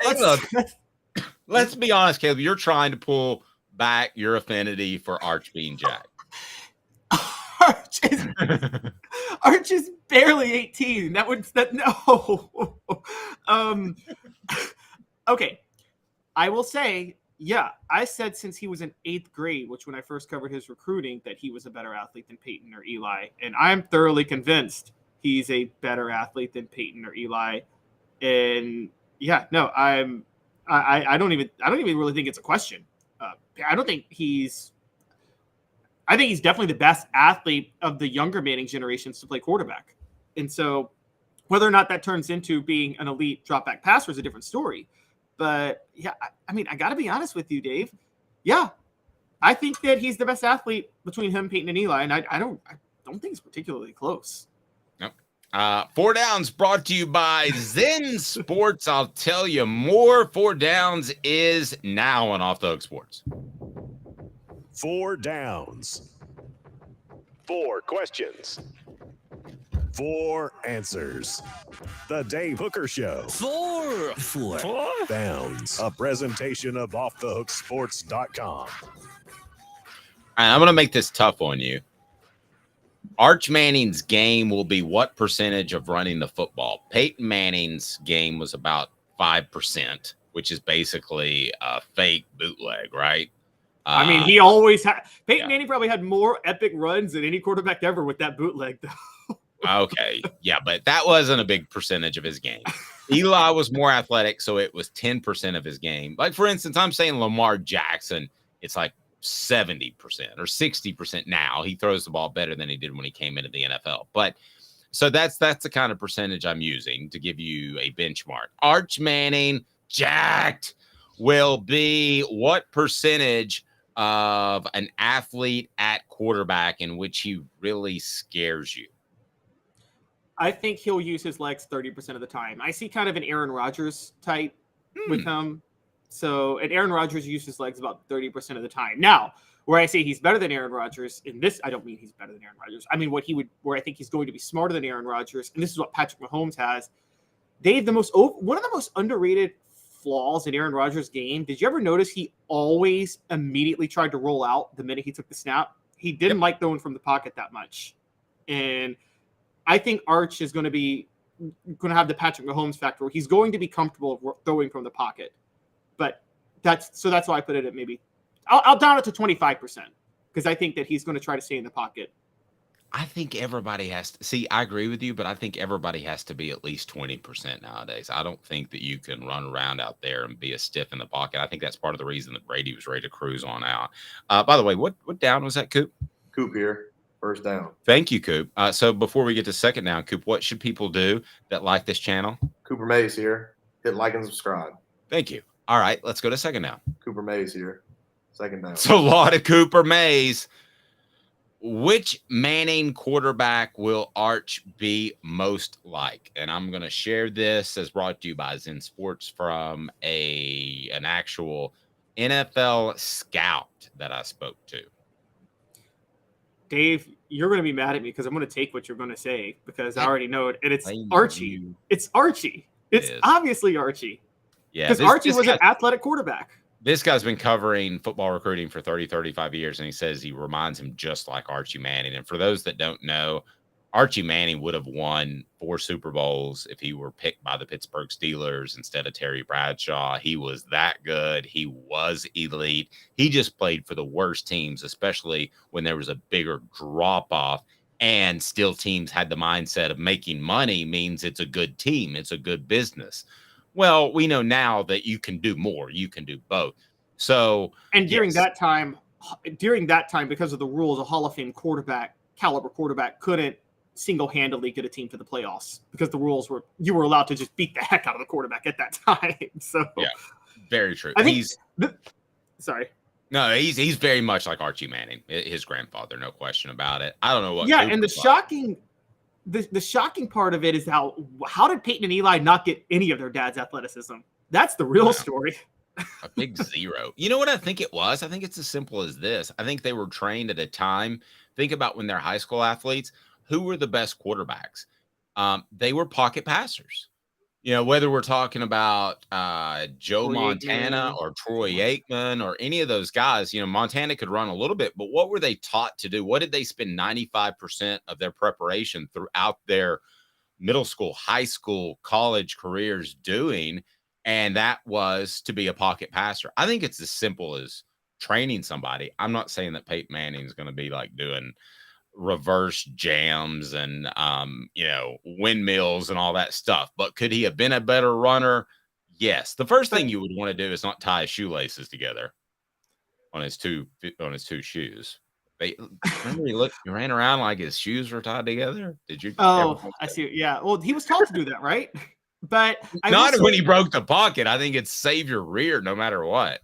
be honest, Caleb. You're trying to pull back your affinity for Arch being Jack. Arch is barely 18. No. Okay. I will say, yeah, I said since he was in 8th grade, which when I first covered his recruiting, that he was a better athlete than Peyton or Eli. And I'm thoroughly convinced he's a better athlete than Peyton or Eli. And yeah, no, I don't even really think it's a question. I think he's definitely the best athlete of the younger Manning generations to play quarterback. And so whether or not that turns into being an elite drop back passer is a different story. But yeah, I mean, I got to be honest with you, Dave. Yeah, I think that he's the best athlete between him, Peyton, and Eli. And I don't think it's particularly close. Nope. 4 Downs brought to you by Zen Sports. I'll tell you more. 4 Downs is now on Off the Hook Sports. 4 Downs. 4 questions. 4 answers. The Dave Hooker Show. 4 Downs. A presentation of offthehooksports.com. All right, I'm going to make this tough on you. Arch Manning's game will be what percentage of running the football? Peyton Manning's game was about 5%, which is basically a fake bootleg, right? I mean, he always had – Peyton Manning probably had more epic runs than any quarterback ever with that bootleg, though. Okay, yeah, but that wasn't a big percentage of his game. Eli was more athletic, so it was 10% of his game. Like, for instance, I'm saying Lamar Jackson, it's like 70% or 60% now. He throws the ball better than he did when he came into the NFL. But so that's the kind of percentage I'm using to give you a benchmark. Arch Manning, jacked, will be what percentage of an athlete at quarterback in which he really scares you? I think he'll use his legs 30% of the time. I see kind of an Aaron Rodgers type with him. So, and Aaron Rodgers uses his legs about 30% of the time. Now, where I say he's better than Aaron Rodgers, in this, I don't mean he's better than Aaron Rodgers. I mean where I think he's going to be smarter than Aaron Rodgers, and this is what Patrick Mahomes has. Dave, one of the most underrated flaws in Aaron Rodgers' game. Did you ever notice he always immediately tried to roll out the minute he took the snap? He didn't like throwing from the pocket that much, and I think Arch is going to have the Patrick Mahomes factor where he's going to be comfortable throwing from the pocket. But that's why I put it at maybe I'll down it to 25% because I think that he's going to try to stay in the pocket. I think everybody has to see. I agree with you, but I think everybody has to be at least 20% nowadays. I don't think that you can run around out there and be a stiff in the pocket. I think that's part of the reason that Brady was ready to cruise on out. By the way, what down was that, Coop? Coop here. First down. Thank you, Coop. So before we get to second down, Coop, what should people do that like this channel? Cooper Mays here. Hit like and subscribe. Thank you. All right, let's go to second down. Cooper Mays here. Second down. It's a lot of Cooper Mays. Which Manning quarterback will Arch be most like? And I'm going to share this as brought to you by Zen Sports from an actual NFL scout that I spoke to. Dave, you're going to be mad at me because I'm going to take what you're going to say because I already know it. And it's Blame Archie. you. It's Archie. It's obviously Archie. Yeah, because Archie was an athletic quarterback. This guy's been covering football recruiting for 30, 35 years, and he says he reminds him just like Archie Manning. And for those that don't know, Archie Manning would have won 4 Super Bowls if he were picked by the Pittsburgh Steelers instead of Terry Bradshaw. He was that good. He was elite. He just played for the worst teams, especially when there was a bigger drop-off, and still teams had the mindset of making money means it's a good team. It's a good business. Well, we know now that you can do more. You can do both. So, and during that time, because of the rules, a Hall of Fame caliber quarterback couldn't single-handedly get a team to the playoffs because the rules were you were allowed to just beat the heck out of the quarterback at that time. So, yeah, very true. I think sorry. No, he's very much like Archie Manning, his grandfather, no question about it. I don't know what. Yeah, and the shocking part of it is how did Peyton and Eli not get any of their dad's athleticism? That's the real story. A big zero. You know what I think it was? I think it's as simple as this. I think they were trained at a time. Think about when they're high school athletes. Who were the best quarterbacks? They were pocket passers. whether we're talking about Joe Troy Montana Aikman. or Troy Aikman or any of those guys, Montana could run a little bit, but what were they taught to do? What did they spend 95% of their preparation throughout their middle school, high school, college careers doing? And that was to be a pocket passer. I think it's as simple as training somebody. I'm not saying that Peyton Manning is going to be like doing reverse jams and windmills and all that stuff, but could he have been a better runner? Yes. The first thing you would want to do is not tie his shoelaces together on his two shoes. Remember he ran around like his shoes were tied together. Did you? Oh, I see. Yeah. Well, he was taught to do that, right? But not when he broke the pocket. I think it's save your rear no matter what.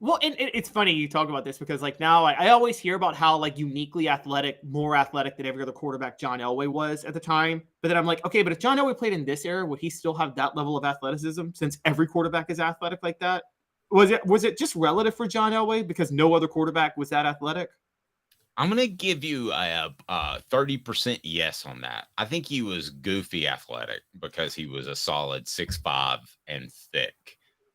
Well, and it's funny you talk about this because like now I always hear about how like uniquely athletic, more athletic than every other quarterback John Elway was at the time. But then I'm like, okay, but if John Elway played in this era, would he still have that level of athleticism since every quarterback is athletic like that? Was it just relative for John Elway because no other quarterback was that athletic? I'm going to give you a 30% yes on that. I think he was goofy athletic because he was a solid 6'5" and thick.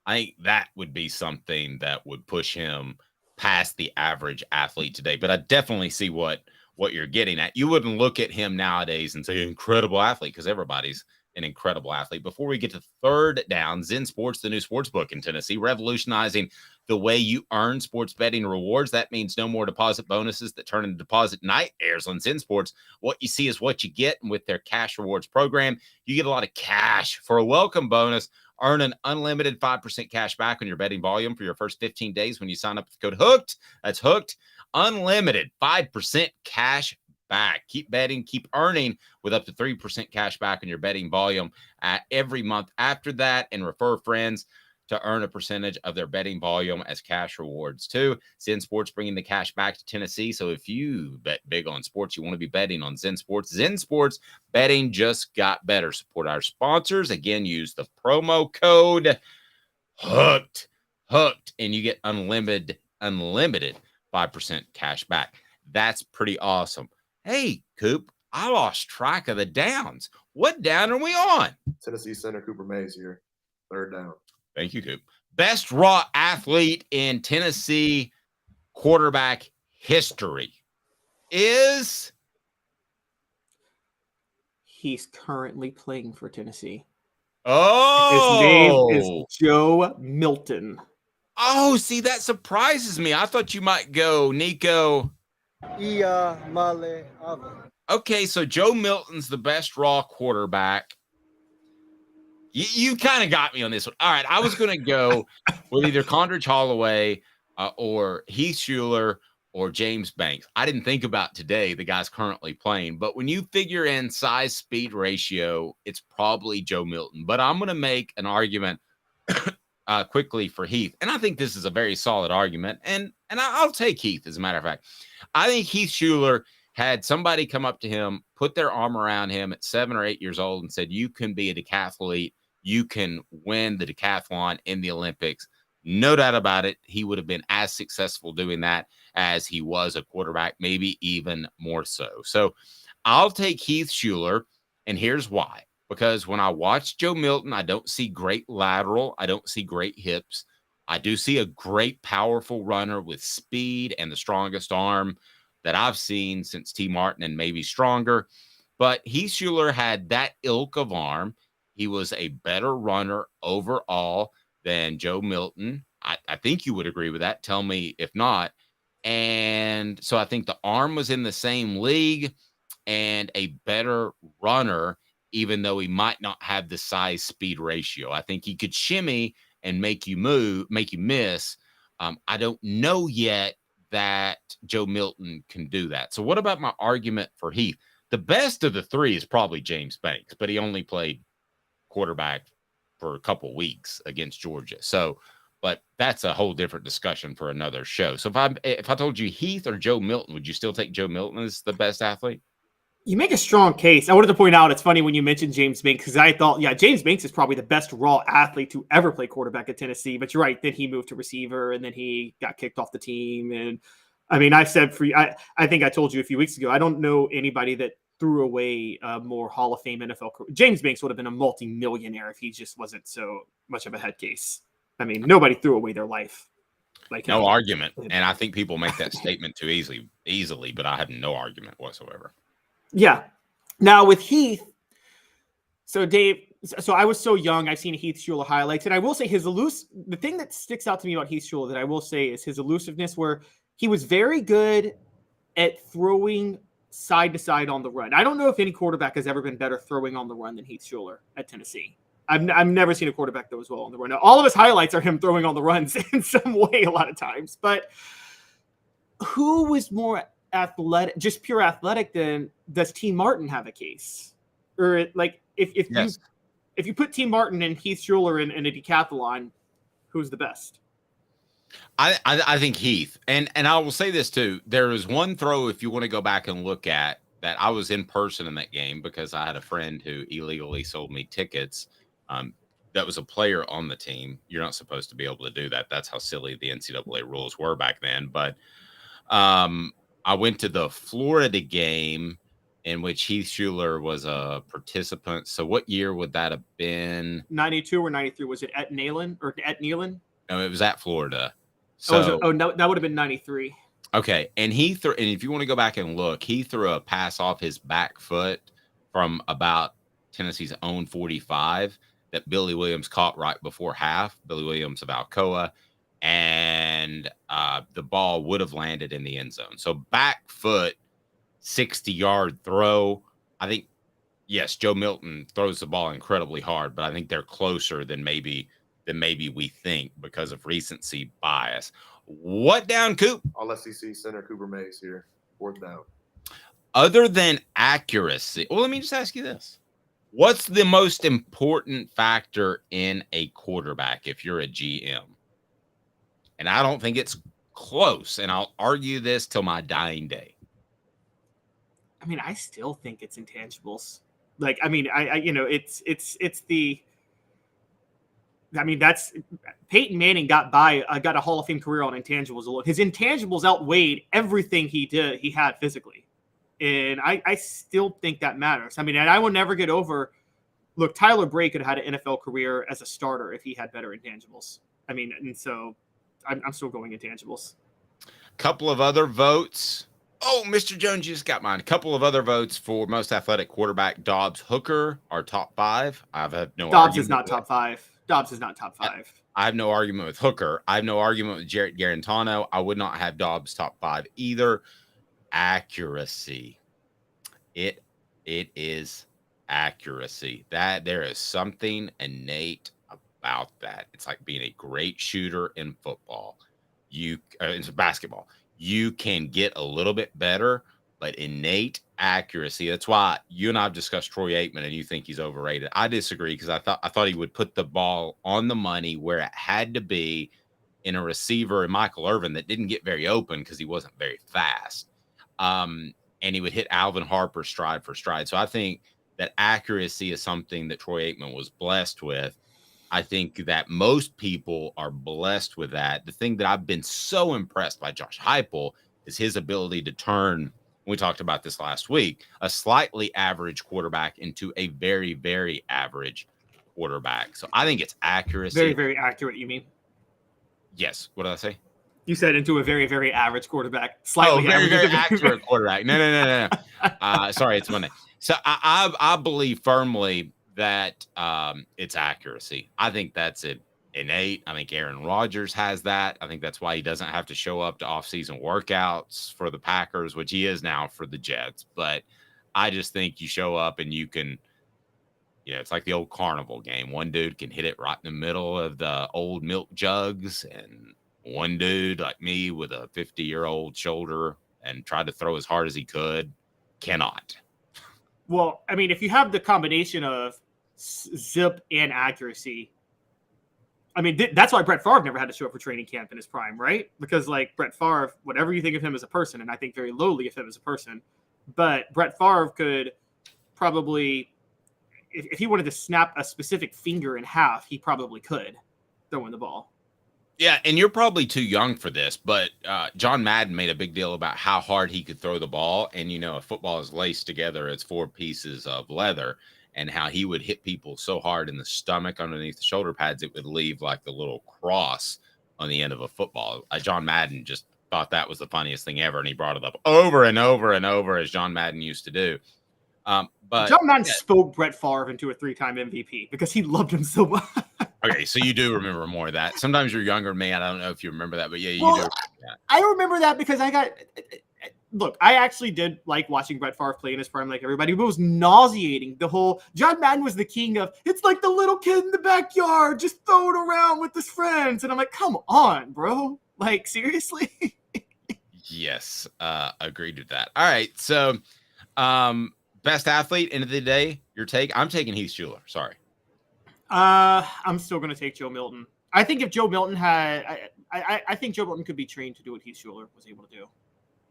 I think that would be something that would push him past the average athlete today. But I definitely see what you're getting at. You wouldn't look at him nowadays and say incredible athlete because everybody's an incredible athlete. Before we get to third down, Zen Sports, the new sports book in Tennessee, revolutionizing the way you earn sports betting rewards. That means no more deposit bonuses that turn into deposit nightmares on Zen Sports. What you see is what you get. And with their cash rewards program, you get a lot of cash for a welcome bonus. Earn an unlimited 5% cash back on your betting volume for your first 15 days when you sign up with the code HOOKED. That's HOOKED. Unlimited 5% cash back. Keep betting, keep earning with up to 3% cash back on your betting volume every month after that, and refer friends to earn a percentage of their betting volume as cash rewards too. Zen Sports bringing the cash back to Tennessee. So if you bet big on sports, you want to be betting on Zen Sports. Zen Sports betting just got better. Support our sponsors. Again, use the promo code HOOKED, and you get unlimited 5% cash back. That's pretty awesome. Hey, Coop, I lost track of the downs. What down are we on? Tennessee center Cooper Mays here. Third down. Thank you, Coop. Best raw athlete in Tennessee quarterback history is? He's currently playing for Tennessee. Oh. His name is Joe Milton. Oh, see, that surprises me. I thought you might go Nico. Okay, so Joe Milton's the best raw quarterback. You kind of got me on this one. All right, I was going to go with either Condridge Holloway or Heath Schuler or James Banks. I didn't think about today, the guy's currently playing. But when you figure in size-speed ratio, it's probably Joe Milton. But I'm going to make an argument quickly for Heath. And I think this is a very solid argument. And I'll take Heath, as a matter of fact. I think Heath Schuler had somebody come up to him, put their arm around him at 7 or 8 years old and said, you can be a decathlete. You can win the decathlon in the Olympics. No doubt about it. He would have been as successful doing that as he was a quarterback, maybe even more so. So I'll take Heath Schuler, and here's why. Because when I watch Joe Milton, I don't see great lateral. I don't see great hips. I do see a great, powerful runner with speed and the strongest arm that I've seen since T. Martin, and maybe stronger. But Heath Schuler had that ilk of arm. He was a better runner overall than Joe Milton. I think you would agree with that. Tell me if not. And so I think the arm was in the same league and a better runner, even though he might not have the size-speed ratio. I think he could shimmy and make you miss. I don't know yet that Joe Milton can do that. So what about my argument for Heath? The best of the three is probably James Banks, but he only played quarterback for a couple weeks against Georgia. So, but that's a whole different discussion for another show. So if I told you Heath or Joe Milton, would you still take Joe Milton as the best athlete? You make a strong case. I wanted to point out, it's funny when you mentioned James Banks, because I thought, James Banks is probably the best raw athlete to ever play quarterback at Tennessee. But you're right. Then he moved to receiver, and then he got kicked off the team. And I mean, I said I think I told you a few weeks ago, I don't know anybody that threw away a more Hall of Fame NFL career. James Banks would have been a multi-millionaire if he just wasn't so much of a head case. I mean, nobody threw away their life. Like no argument. And I think people make that statement too easily, but I have no argument whatsoever. Yeah. Now with Heath, so Dave, so I was so young, I've seen Heath Schuler highlights, and I will say the thing that sticks out to me about Heath Schuler that I will say is his elusiveness, where he was very good at throwing side to side on the run. I don't know if any quarterback has ever been better throwing on the run than Heath Schuler at Tennessee. I've never seen a quarterback that was well on the run. Now, all of his highlights are him throwing on the runs in some way a lot of times, but who was more athletic, just pure athletic, than does T. Martin have a case? Or like if you put T. Martin and Heath Schuler in a decathlon, who's the best? I think Heath. And I will say this too. There is one throw, if you want to go back and look at that, I was in person in that game because I had a friend who illegally sold me tickets. That was a player on the team. You're not supposed to be able to do that. That's how silly the NCAA rules were back then. But I went to the Florida game in which Heath Schuler was a participant. So what year would that have been? 92 or 93? Was it at Neyland or at Neyland? No, it was at Florida. So no, that would have been 93. Okay, and and if you want to go back and look, he threw a pass off his back foot from about Tennessee's own 45 that Billy Williams caught right before half. Billy Williams of Alcoa, and the ball would have landed in the end zone. So back foot, 60-yard throw. I think, yes, Joe Milton throws the ball incredibly hard, but I think they're closer than maybe we think because of recency bias. What down, Coop? All SEC center Cooper Mays here. 4th down. Other than accuracy, well, let me just ask you this. What's the most important factor in a quarterback if you're a GM? And I don't think it's close, and I'll argue this till my dying day. I mean, I still think it's intangibles. Like, I mean, it's the. I mean, that's Peyton Manning got a Hall of Fame career on intangibles alone. His intangibles outweighed everything he had physically. And I still think that matters. I mean, and I will never get over, look, Tyler Bray could have had an NFL career as a starter if he had better intangibles. I mean, and so I'm still going intangibles. Couple of other votes. Oh, Mr. Jones, you just got mine. A couple of other votes for most athletic quarterback. Dobbs, Hooker are top 5. I've had no Dobbs argument is not top 5. Dobbs is not top 5. I have no argument with Hooker. I have no argument with Jarrett Garantano. I would not have Dobbs top 5 either. Accuracy. It is accuracy. That there is something innate about that. It's like being a great shooter in football. It's basketball. You can get a little bit better, but innate accuracy. That's why you and I have discussed Troy Aikman, and you think he's overrated. I disagree because I thought he would put the ball on the money where it had to be in a receiver in Michael Irvin that didn't get very open because he wasn't very fast. And he would hit Alvin Harper stride for stride. So I think that accuracy is something that Troy Aikman was blessed with. I think that most people are blessed with that. The thing that I've been so impressed by Josh Heupel is his ability to turn, we talked about this last week, a slightly average quarterback into a very, very average quarterback. So I think it's accuracy. Very, very accurate, you mean? Yes. What did I say? You said into a very, very average quarterback. Slightly very, very accurate quarterback. No. Sorry, it's Monday. So I believe firmly that it's accuracy. I think that's innate. I think Aaron Rodgers has that. I think that's why he doesn't have to show up to off-season workouts for the Packers, which he is now for the Jets. But I just think you show up and you can, it's like the old carnival game. One dude can hit it right in the middle of the old milk jugs, and one dude like me with a 50-year-old shoulder and tried to throw as hard as he could cannot. Well, I mean, if you have the combination of zip and accuracy, I mean, that's why Brett Favre never had to show up for training camp in his prime, right? Because, like, Brett Favre, whatever you think of him as a person, and I think very lowly of him as a person, but Brett Favre could probably, if he wanted to snap a specific finger in half, he probably could throwing the ball. Yeah, and you're probably too young for this, but John Madden made a big deal about how hard he could throw the ball. And, a football is laced together as 4 pieces of leather, and how he would hit people so hard in the stomach underneath the shoulder pads, it would leave like the little cross on the end of a football. John Madden just thought that was the funniest thing ever, and he brought it up over and over and over, as John Madden used to do. But John Madden spoke Brett Favre into a 3-time MVP because he loved him so much. Okay, so you do remember more of that. Sometimes you're younger than me. I don't know if you remember that, but yeah, you do. Remember that. I remember that because look, I actually did like watching Brett Favre play in his prime like everybody, but it was nauseating. The whole John Madden was the king of, it's like the little kid in the backyard just throwing around with his friends. And I'm like, come on, bro. Like, seriously? Yes, agreed with that. All right, so best athlete, end of the day, your take? I'm taking Heath Schuler. Sorry. I'm still going to take Joe Milton. I think if Joe Milton had, I think Joe Milton could be trained to do what Heath Schuler was able to do.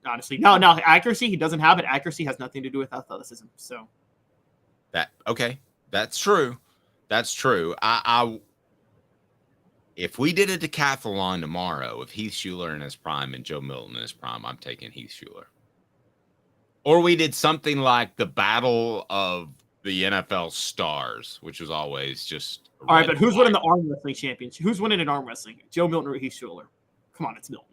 Honestly, no, accuracy, he doesn't have it. Accuracy has nothing to do with athleticism. So that's true. That's true. If we did a decathlon tomorrow, if Heath Schuler in his prime and Joe Milton in his prime, I'm taking Heath Schuler. Or we did something like the Battle of the NFL Stars, which was always just all right. But who's winning the arm wrestling championship? Who's winning in arm wrestling? Joe Milton or Heath Schuler? Come on, it's Milton.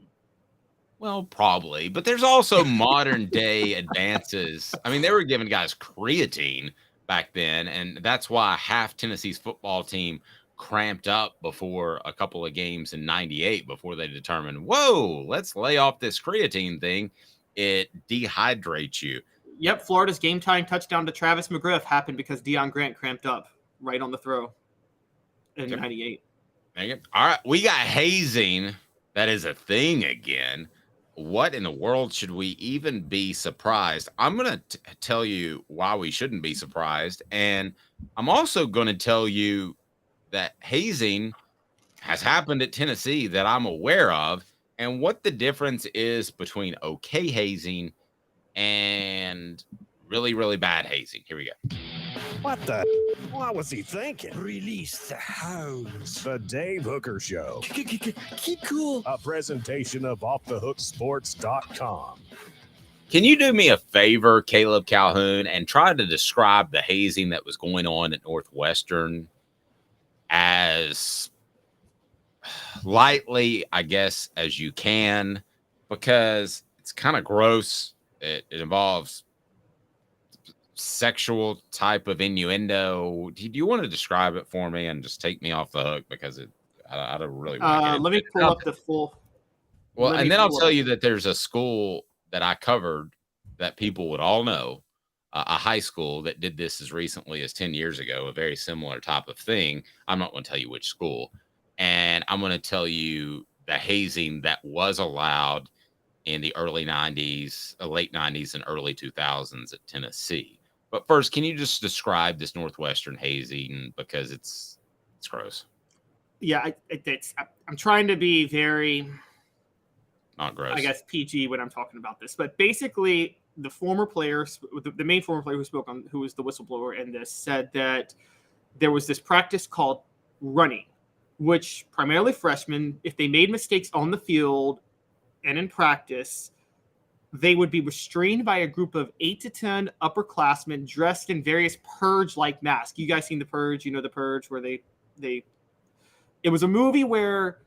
Well, probably, but there's also modern day advances. I mean, they were giving guys creatine back then, and that's why half Tennessee's football team cramped up before a couple of games in '98 before they determined, whoa, let's lay off this creatine thing. It dehydrates you. Yep, Florida's game time touchdown to Travis McGriff happened because Deion Grant cramped up right on the throw in '98. All right, we got hazing. That is a thing again. What in the world should we even be surprised? I'm going to tell you why we shouldn't be surprised. And I'm also going to tell you that hazing has happened at Tennessee that I'm aware of, and what the difference is between okay hazing and really, really bad hazing. Here we go. What the? What was he thinking? Release the hounds. The Dave Hooker Show. Keep cool. A presentation of offthehooksports.com. Can you do me a favor, Caleb Calhoun, and try to describe the hazing that was going on at Northwestern as lightly, I guess, as you can, because it's kind of gross. It involves sexual type of innuendo. Do you want to describe it for me and just take me off the hook, because I don't really want to get let me pull up the full. Well, and then I'll tell you that there's a school that I covered that people would all know, a high school that did this as recently as 10 years ago, a very similar type of thing. I'm not going to tell you which school, and I'm going to tell you the hazing that was allowed in the early 90s, late 90s and early 2000s at Tennessee. But first, can you just describe this Northwestern hazing, because it's gross? Yeah, I'm trying to be very, not gross, I guess, PG when I'm talking about this. But basically, the former player, the main former player who spoke on, who was the whistleblower in this, said that there was this practice called running, which primarily freshmen, if they made mistakes on the field and in practice, they would be restrained by a group of 8 to 10 upperclassmen dressed in various purge-like masks. You guys seen The Purge? You know The Purge, where they it was a movie where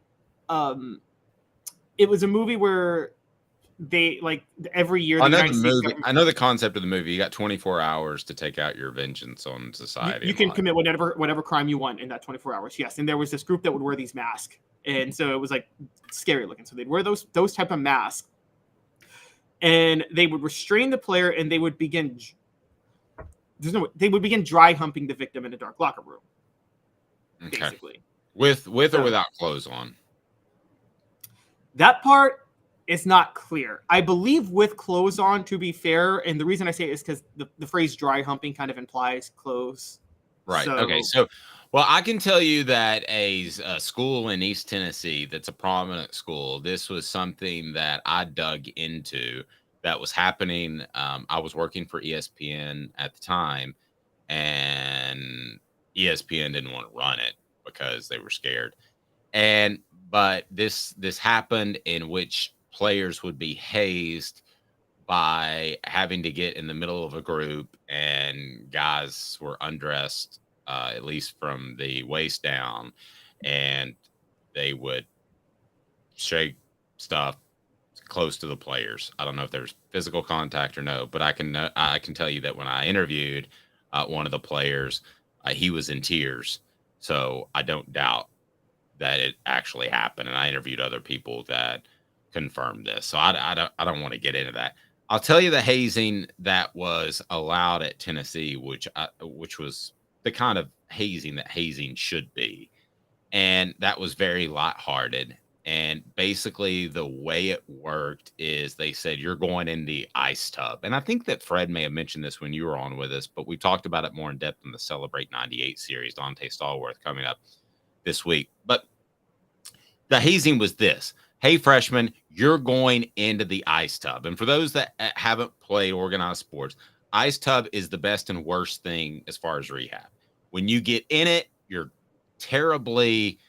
they, like, every year I know the movie. I know the concept of the movie. You got 24 hours to take out your vengeance on society. You can commit whatever crime you want in that 24 hours. Yes, and there was this group that would wear these masks, and so it was like scary looking. So they'd wear those type of masks, and they would restrain the player, and they would begin. They would begin dry humping the victim in a dark locker room. Okay. Basically, with or without clothes on. That part is not clear. I believe with clothes on, to be fair, and the reason I say it is because the phrase dry humping kind of implies clothes. Right. Okay. So, well, I can tell you that a school in East Tennessee that's a prominent school, this was something that I dug into that was happening. I was working for ESPN at the time, and ESPN didn't want to run it because they were scared. but this happened in which players would be hazed by having to get in the middle of a group, and guys were undressed, at least from the waist down, and they would shake stuff close to the players. I don't know if there's physical contact or no, but I can tell you that when I interviewed one of the players, he was in tears. So I don't doubt that it actually happened. And I interviewed other people that confirmed this. So I don't want to get into that. I'll tell you the hazing that was allowed at Tennessee, which was the kind of hazing that hazing should be. And that was very lighthearted. And basically the way it worked is they said, you're going in the ice tub. And I think that Fred may have mentioned this when you were on with us, but we talked about it more in depth in the Celebrate 98 series, Dante Stallworth coming up this week. But the hazing was this: hey, freshman, you're going into the ice tub. And for those that haven't played organized sports, ice tub is the best and worst thing as far as rehab. When you get in it, you're terribly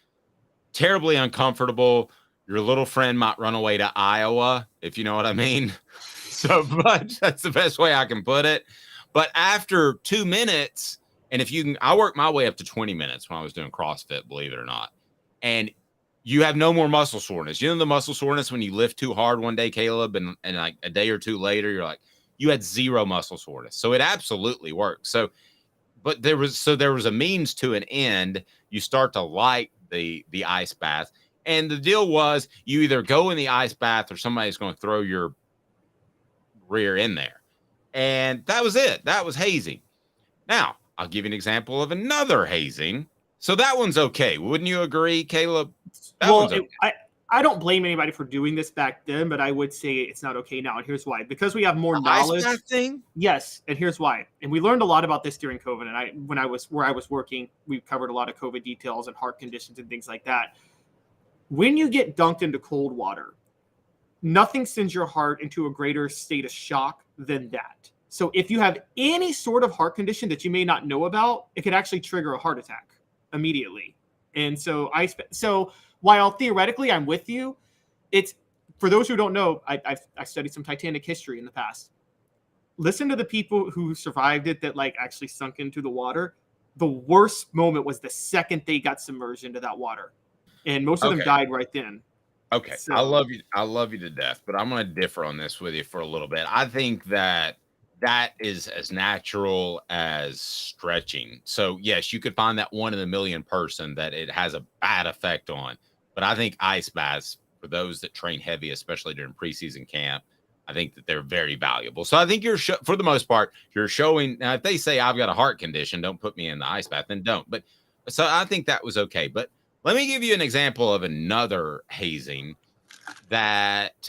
uncomfortable. Your little friend might run away to Iowa, if you know what I mean. So much. That's the best way I can put it. But after 2 minutes, and if you can, I worked my way up to 20 minutes when I was doing CrossFit, believe it or not. And you have no more muscle soreness. You know the muscle soreness when you lift too hard one day, Caleb, and like a day or two later, you're like, you had zero muscle soreness. So it absolutely works. So, but there was a means to an end. You start to like the ice bath. And the deal was you either go in the ice bath or somebody's going to throw your rear in there. And that was it. That was hazing. Now, I'll give you an example of another hazing. So that one's okay. Wouldn't you agree, Caleb? I don't blame anybody for doing this back then, but I would say it's not okay now. And here's why. Because we have more knowledge. Ice bath thing? Yes. And here's why. And we learned a lot about this during COVID. And when I was working, we covered a lot of COVID details and heart conditions and things like that. When you get dunked into cold water, nothing sends your heart into a greater state of shock than that. So if you have any sort of heart condition that you may not know about, it could actually trigger a heart attack immediately. And so while theoretically I'm with you, it's, for those who don't know, I studied some Titanic history in the past. Listen to the people who survived it that like actually sunk into the water. The worst moment was the second they got submerged into that water. And most of them died right then. Okay. So, I love you to death, but I'm going to differ on this with you for a little bit. I think that is as natural as stretching. So yes, you could find that 1 in a million person that it has a bad effect on. But I think ice baths, for those that train heavy, especially during preseason camp, I think that they're very valuable. So I think for the most part, you're showing. Now, if they say I've got a heart condition, don't put me in the ice bath, then don't. But so I think that was okay. But let me give you an example of another hazing that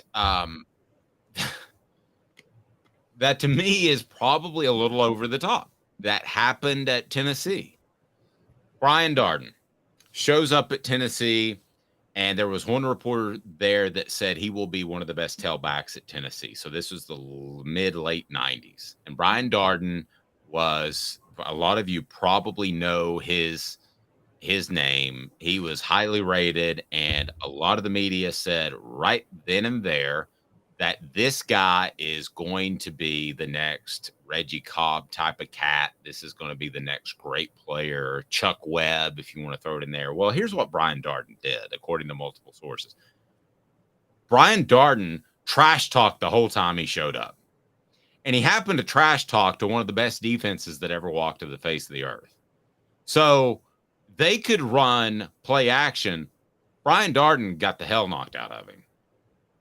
that to me is probably a little over the top. That happened at Tennessee. Brian Darden shows up at Tennessee, and there was one reporter there that said he will be one of the best tailbacks at Tennessee. So this was the mid-late 90s. And Brian Darden was, a lot of you probably know his name. He was highly rated, and a lot of the media said right then and there that this guy is going to be the next Reggie Cobb type of cat. This is going to be the next great player, Chuck Webb, if you want to throw it in there. Well, here's what Brian Darden did, according to multiple sources. Brian Darden trash talked the whole time he showed up. And he happened to trash talk to one of the best defenses that ever walked to the face of the earth. So they could run play action. Brian Darden got the hell knocked out of him.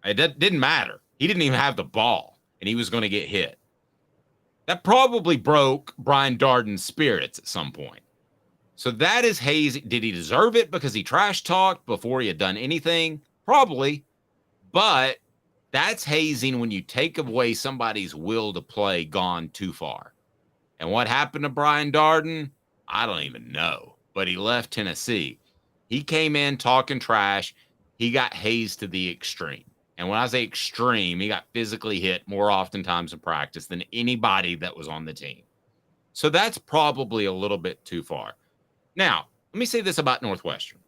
It didn't matter. He didn't even have the ball, and he was going to get hit. That probably broke Brian Darden's spirits at some point. So that is hazing. Did he deserve it because he trash talked before he had done anything? Probably. But that's hazing when you take away somebody's will to play gone too far. And what happened to Brian Darden? I don't even know. But he left Tennessee. He came in talking trash. He got hazed to the extreme. And when I say extreme, he got physically hit more oftentimes in practice than anybody that was on the team. So that's probably a little bit too far. Now, let me say this about Northwestern.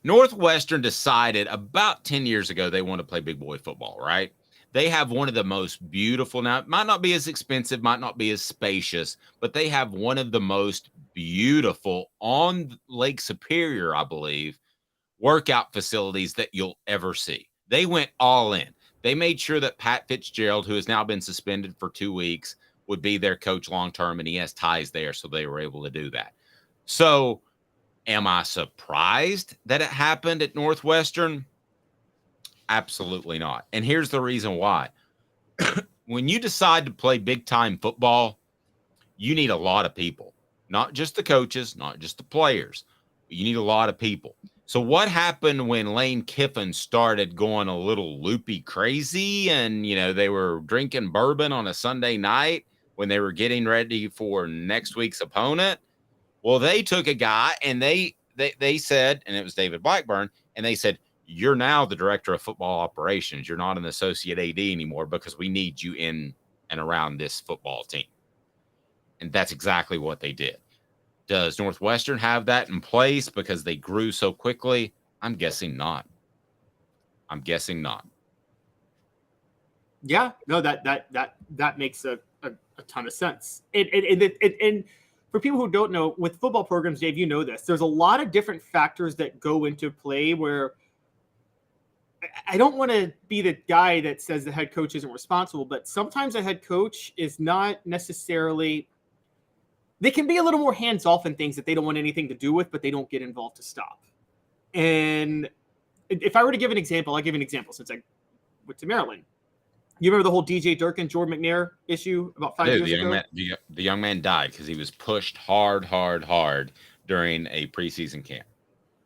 Northwestern decided about 10 years ago they want to play big boy football, right? They have one of the most beautiful, now it might not be as expensive, might not be as spacious, but they have one of the most beautiful on Lake Superior, I believe, workout facilities that you'll ever see. They went all in. They made sure that Pat Fitzgerald, who has now been suspended for 2 weeks, would be their coach long term, and he has ties there, so they were able to do that. So, am I surprised that it happened at Northwestern? Absolutely not. And here's the reason why. When you decide to play big time football, you need a lot of people, not just the coaches, not just the players. You need a lot of people. So what happened when Lane Kiffin started going a little loopy crazy and, they were drinking bourbon on a Sunday night when they were getting ready for next week's opponent? Well, they took a guy and they said, and it was David Blackburn, and they said, you're now the director of football operations. You're not an associate AD anymore because we need you in and around this football team. And that's exactly what they did. Does Northwestern have that in place because they grew so quickly? I'm guessing not. Yeah, no, that makes a ton of sense. And for people who don't know, with football programs, Dave, you know this. There's a lot of different factors that go into play where I don't want to be the guy that says the head coach isn't responsible, but sometimes a head coach is not necessarily. They can be a little more hands-off in things that they don't want anything to do with, but they don't get involved to stop. And if I were to give an example, I'll give an example since I went to Maryland. You remember the whole DJ Durkin, Jordan McNair issue about 5 years ago? The young man died because he was pushed hard during a preseason camp.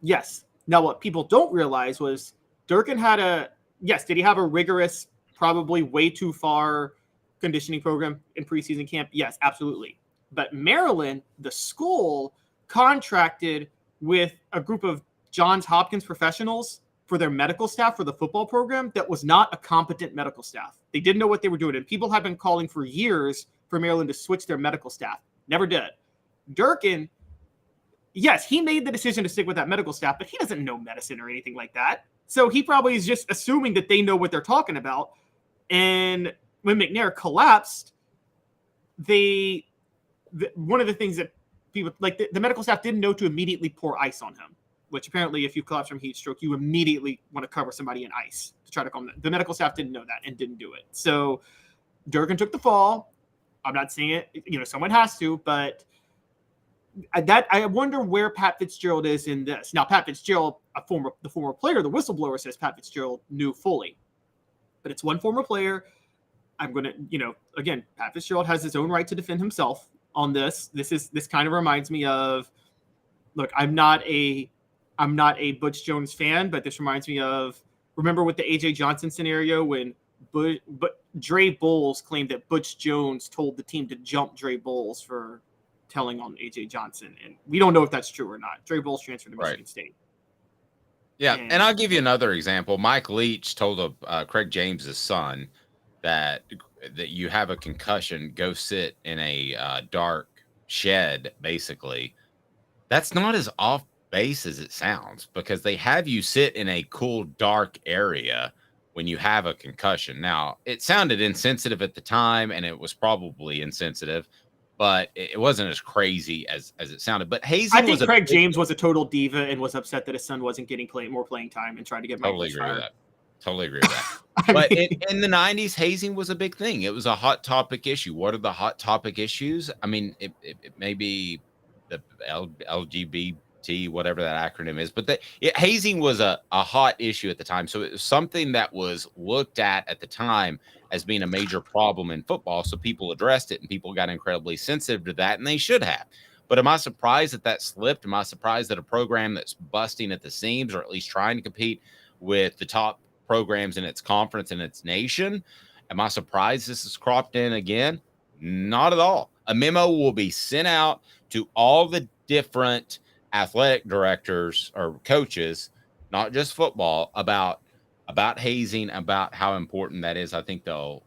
Yes. Now, what people don't realize was Durkin did he have a rigorous, probably way too far conditioning program in preseason camp? Yes, absolutely. But Maryland, the school, contracted with a group of Johns Hopkins professionals for their medical staff for the football program that was not a competent medical staff. They didn't know what they were doing. And people have been calling for years for Maryland to switch their medical staff. Never did. Durkin, yes, he made the decision to stick with that medical staff, but he doesn't know medicine or anything like that. So he probably is just assuming that they know what they're talking about. And when McNair collapsed, one of the things that people like the medical staff didn't know to immediately pour ice on him, which apparently if you collapse from heat stroke, you immediately want to cover somebody in ice to try to calm them. The medical staff didn't know that and didn't do it. So Durkin took the fall. I'm not saying it, someone has to, but I wonder where Pat Fitzgerald is in this. Now, Pat Fitzgerald, the former player, the whistleblower says Pat Fitzgerald knew fully, but it's one former player. I'm going to, again, Pat Fitzgerald has his own right to defend himself on this. This kind of reminds me of, look, I'm not a Butch Jones fan, but this reminds me of, remember with the AJ Johnson scenario when Dre Bowles claimed that Butch Jones told the team to jump Dre Bowles for telling on AJ Johnson. And we don't know if that's true or not. Dre Bowles transferred to Michigan State. Yeah. And I'll give you another example. Mike Leach told Craig James's son that you have a concussion, go sit in a dark shed, basically. That's not as off base as it sounds because they have you sit in a cool, dark area when you have a concussion. Now, it sounded insensitive at the time, and it was probably insensitive, but it wasn't as crazy as it sounded. But hazing, I think Craig James was a total diva and was upset that his son wasn't getting more playing time and tried to get Mike Totally Leach agree fired. with that. Totally agree with that. But in the 90s, hazing was a big thing. It was a hot topic issue. What are the hot topic issues? I mean, it may be the LGBT, whatever that acronym is, but hazing was a hot issue at the time. So it was something that was looked at the time as being a major problem in football. So people addressed it and people got incredibly sensitive to that, and they should have. But am I surprised that slipped? Am I surprised that a program that's busting at the seams, or at least trying to compete with the top programs in its conference and its nation, am I surprised this has cropped in again? Not at all. A memo will be sent out to all the different athletic directors or coaches, not just football, about hazing, about how important that is. I think they'll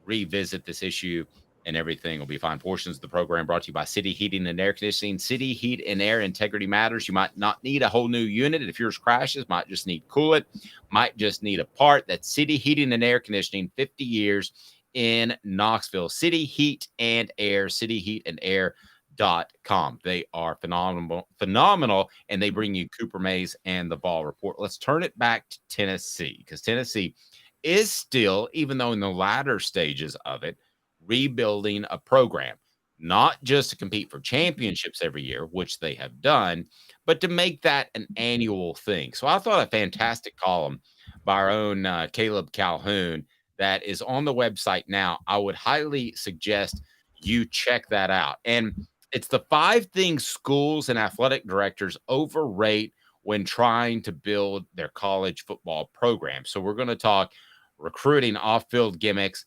revisit this issue and everything will be fine. Portions of the program brought to you by City Heating and Air Conditioning. City Heat and Air, integrity matters. You might not need a whole new unit. If yours crashes, might just need coolant, might just need a part. That's City Heating and Air Conditioning, 50 years in Knoxville. City Heat and Air, cityheatandair.com. They are phenomenal, and they bring you Cooper Mays and the Ball Report. Let's turn it back to Tennessee, because Tennessee is still, even though in the latter stages of it, rebuilding a program, not just to compete for championships every year, which they have done, but to make that an annual thing. So I thought a fantastic column by our own Caleb Calhoun that is on the website now. I would highly suggest you check that out. And it's the 5 things schools and athletic directors overrate when trying to build their college football program. So we're going to talk recruiting, off-field gimmicks,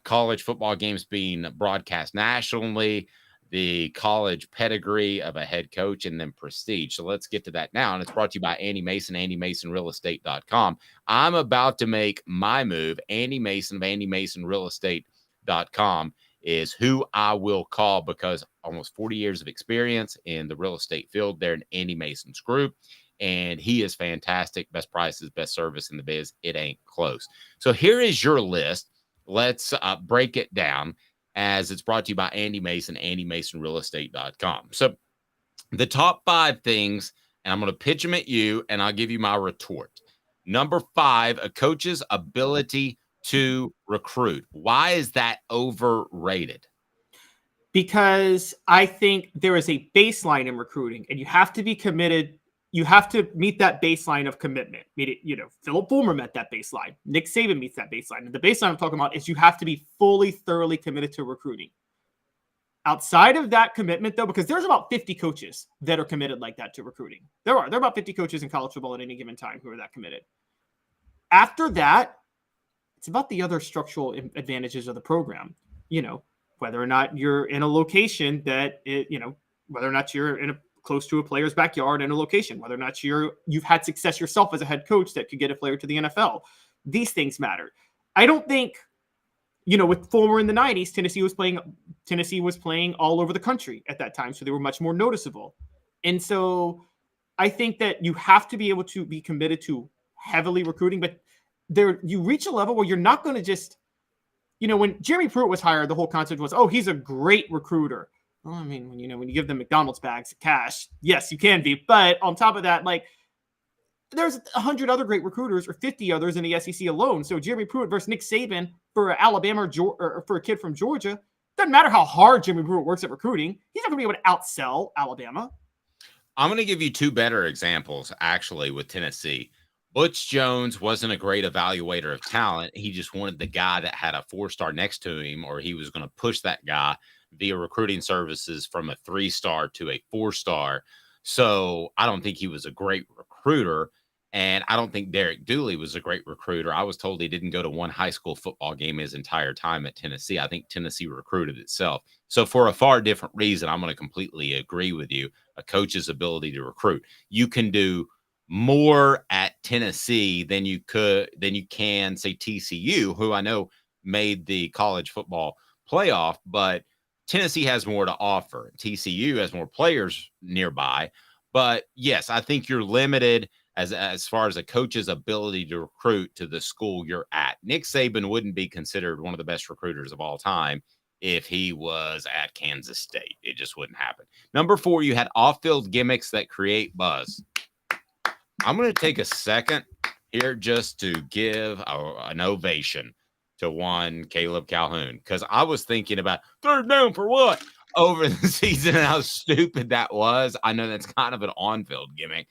college football games being broadcast nationally, the college pedigree of a head coach, and then prestige. So let's get to that now. And it's brought to you by Andy Mason, AndyMasonRealEstate.com. I'm about to make my move. Andy Mason of AndyMasonRealEstate.com is who I will call, because almost 40 years of experience in the real estate field there in Andy Mason's group. And he is fantastic. Best prices, best service in the biz. It ain't close. So here is your list. Let's break it down, as it's brought to you by Andy Mason, AndyMasonRealEstate.com. So the top 5 things, and I'm going to pitch them at you, and I'll give you my retort. Number 5, a coach's ability to recruit. Why is that overrated? Because I think there is a baseline in recruiting, and you have to be committed. You have to meet that baseline of commitment. Philip Fulmer met that baseline. Nick Saban meets that baseline. And the baseline I'm talking about is you have to be fully, thoroughly committed to recruiting. Outside of that commitment, though, because there's about 50 coaches that are committed like that to recruiting. There are about 50 coaches in college football at any given time who are that committed. After that, it's about the other structural advantages of the program. Whether or not you're in a location that, whether or not you're in close to a player's backyard in a location, whether or not you've had success yourself as a head coach that could get a player to the NFL. These things matter. I don't think, with Fulmer in the 90s, Tennessee was playing all over the country at that time, so they were much more noticeable. And so I think that you have to be able to be committed to heavily recruiting, but you reach a level where you're not going to just, when Jeremy Pruitt was hired, the whole concept was, oh, he's a great recruiter. Well, I mean, when you give them McDonald's bags of cash, yes, you can be. But on top of that, there's 100 other great recruiters or 50 others in the SEC alone. So Jeremy Pruitt versus Nick Saban for Alabama or for a kid from Georgia, doesn't matter how hard Jeremy Pruitt works at recruiting. He's not going to be able to outsell Alabama. I'm going to give you 2 better examples, actually, with Tennessee. Butch Jones wasn't a great evaluator of talent. He just wanted the guy that had a 4-star next to him, or he was going to push that guy via recruiting services from a 3-star to a 4-star. So I don't think he was a great recruiter. And I don't think Derek Dooley was a great recruiter. I was told he didn't go to one high school football game his entire time at Tennessee. I think Tennessee recruited itself. So for a far different reason, I'm going to completely agree with you. A coach's ability to recruit. You can do more at Tennessee than you can, say, TCU, who I know made the college football playoff, but Tennessee has more to offer. TCU has more players nearby. But yes, I think you're limited as far as a coach's ability to recruit to the school you're at. Nick Saban wouldn't be considered one of the best recruiters of all time if he was at Kansas State. It just wouldn't happen. Number 4, you had off-field gimmicks that create buzz. I'm going to take a second here just to give an ovation to one Caleb Calhoun, because I was thinking about 3rd down for what over the season and how stupid that was. I know that's kind of an on-field gimmick.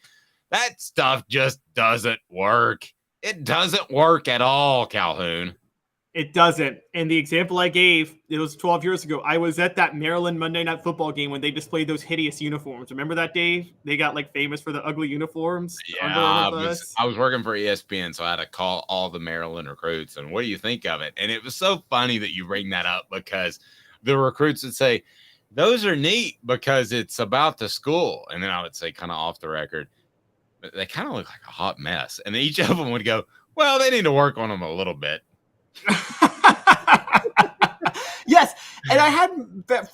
That stuff just doesn't work. It doesn't work at all, Calhoun. It doesn't. And the example I gave, it was 12 years ago. I was at that Maryland Monday Night Football game when they displayed those hideous uniforms. Remember that, Dave? They got famous for the ugly uniforms. Yeah, I was working for ESPN, so I had to call all the Maryland recruits. And what do you think of it? And it was so funny that you bring that up, because the recruits would say, those are neat because it's about the school. And then I would say, kind of off the record, but they kind of look like a hot mess. And each of them would go, well, they need to work on them a little bit. Yes. And I had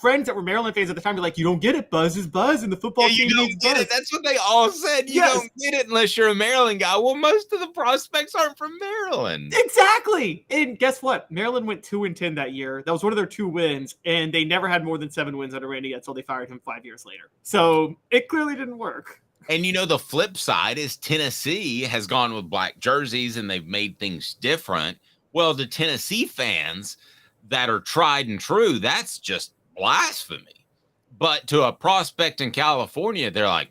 friends that were Maryland fans at the time be like, "You don't get it, Buzz is Buzz, and the football team you don't needs get Buzz." it. That's what they all said. You don't get it unless you're a Maryland guy. Well, most of the prospects aren't from Maryland. Exactly. And guess what? Maryland went 2-10 that year. That was one of their 2 wins, and they never had more than 7 wins under Randy until they fired him 5 years later. So it clearly didn't work. And the flip side is Tennessee has gone with black jerseys and they've made things different. Well, the Tennessee fans that are tried and true, that's just blasphemy. But to a prospect in California, they're like,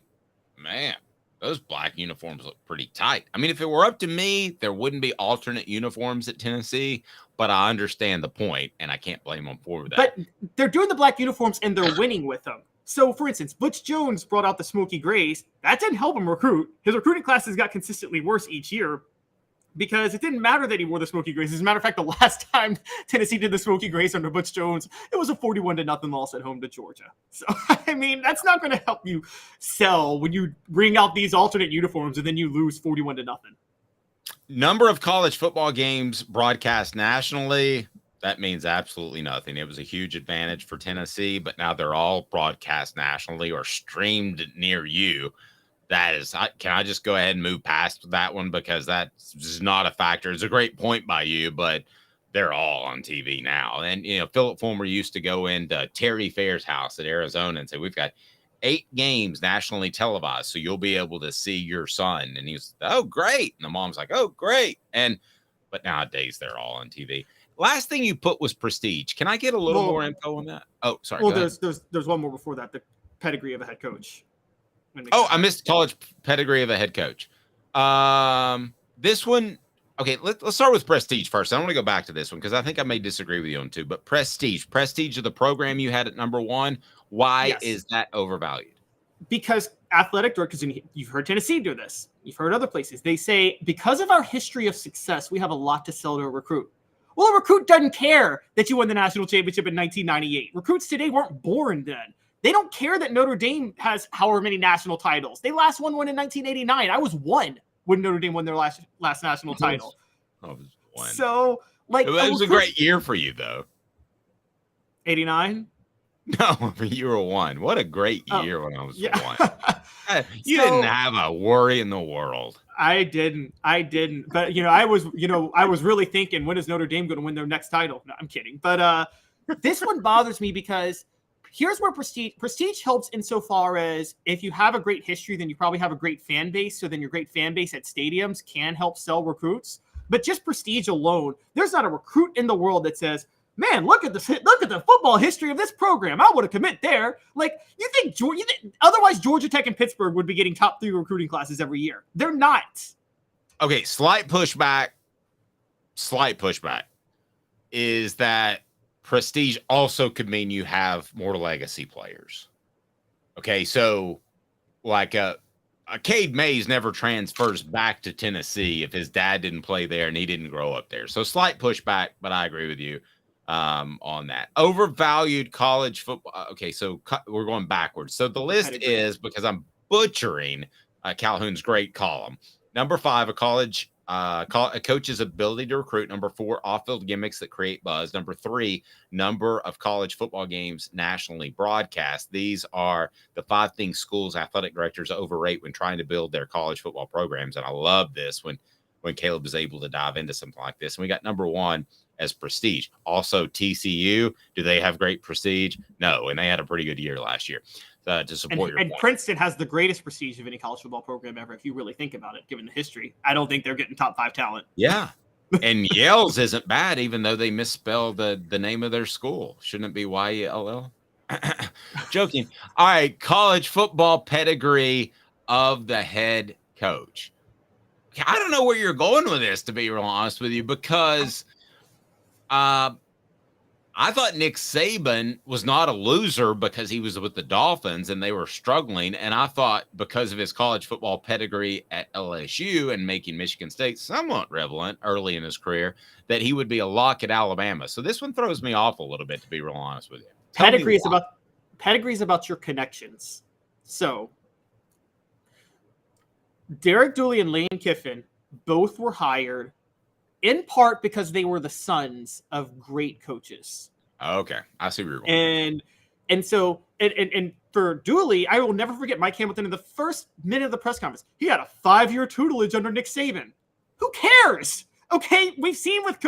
man, those black uniforms look pretty tight. I mean, if it were up to me, there wouldn't be alternate uniforms at Tennessee, but I understand the point, and I can't blame them for that. But they're doing the black uniforms, and they're winning with them. So, for instance, Butch Jones brought out the smoky grays. That didn't help him recruit. His recruiting classes got consistently worse each year because it didn't matter that he wore the smoky grays. As a matter of fact, the last time Tennessee did the smoky grays under Butch Jones, it was a 41-0 loss at home to Georgia. So, I mean, that's not going to help you sell when you bring out these alternate uniforms and then you lose 41-0. Number of college football games broadcast nationally, that means absolutely nothing. It was a huge advantage for Tennessee, but now they're all broadcast nationally or streamed near you. That is, can I just go ahead and move past that one because that's not a factor. It's a great point by you, but they're all on TV now. And, Philip Fulmer used to go into Terry Fair's house at Arizona and say, we've got 8 games nationally televised, so you'll be able to see your son. And he was, oh, great. And the mom's like, oh, great. But nowadays they're all on TV. Last thing you put was prestige. Can I get a little more info on that? Oh, sorry. Well, there's one more before that, the pedigree of a head coach. Oh, I missed college pedigree of a head coach. This one, okay, let's start with prestige first. I want to go back to this one because I think I may disagree with you on 2, but prestige of the program you had at number 1. Why is that overvalued? Because athletic directors, and you've heard Tennessee do this, you've heard other places, they say, because of our history of success, we have a lot to sell to a recruit. Well, a recruit doesn't care that you won the national championship in 1998. Recruits today weren't born then. They don't care that Notre Dame has however many national titles. They last won one in 1989. I was 1 when Notre Dame won their last national title. I was 1. So, like, it was a great year for you, though. 89? No, you were 1. What a great year when I was 1. You didn't have a worry in the world. I didn't. But I was really thinking, when is Notre Dame going to win their next title? No, I'm kidding. But this one bothers me because here's where prestige helps insofar as if you have a great history, then you probably have a great fan base. So then your great fan base at stadiums can help sell recruits. But just prestige alone, there's not a recruit in the world that says, man, look at the football history of this program. I would have commit there. Like, you think otherwise Georgia Tech and Pittsburgh would be getting top 3 recruiting classes every year. They're not. Okay, slight pushback is that prestige also could mean you have more legacy players. Okay, so like Cade Mays never transfers back to Tennessee if his dad didn't play there and he didn't grow up there. So slight pushback, but I agree with you on that. Overvalued college football. Okay, so we're going backwards. So the list is, because I'm butchering Calhoun's great column. Number 5, a coach's ability to recruit. Number 4, off-field gimmicks that create buzz. Number 3, number of college football games nationally broadcast. These are the 5 things schools' athletic directors overrate when trying to build their college football programs. And I love this when Caleb was able to dive into something like this. And we got number 1 as prestige. Also, TCU, do they have great prestige? No, and they had a pretty good year last year. To support your point. And Princeton has the greatest prestige of any college football program ever, if you really think about it, given the history. I don't think they're getting top 5 talent. Yeah. And Yale's isn't bad, even though they misspelled the name of their school. Shouldn't it be YELL? Joking. All right, college football pedigree of the head coach. I don't know where you're going with this, to be real honest with you, because I thought Nick Saban was not a loser because he was with the Dolphins and they were struggling. And I thought because of his college football pedigree at LSU and making Michigan State somewhat relevant early in his career, that he would be a lock at Alabama. So this one throws me off a little bit, to be real honest with you. Pedigree is about your connections. So Derek Dooley and Lane Kiffin both were hired in part because they were the sons of great coaches. Okay, I see where you're going. And so for Dooley, I will never forget Mike Hamilton in the first minute of the press conference. He had a 5-year tutelage under Nick Saban. Who cares? Okay, we've seen with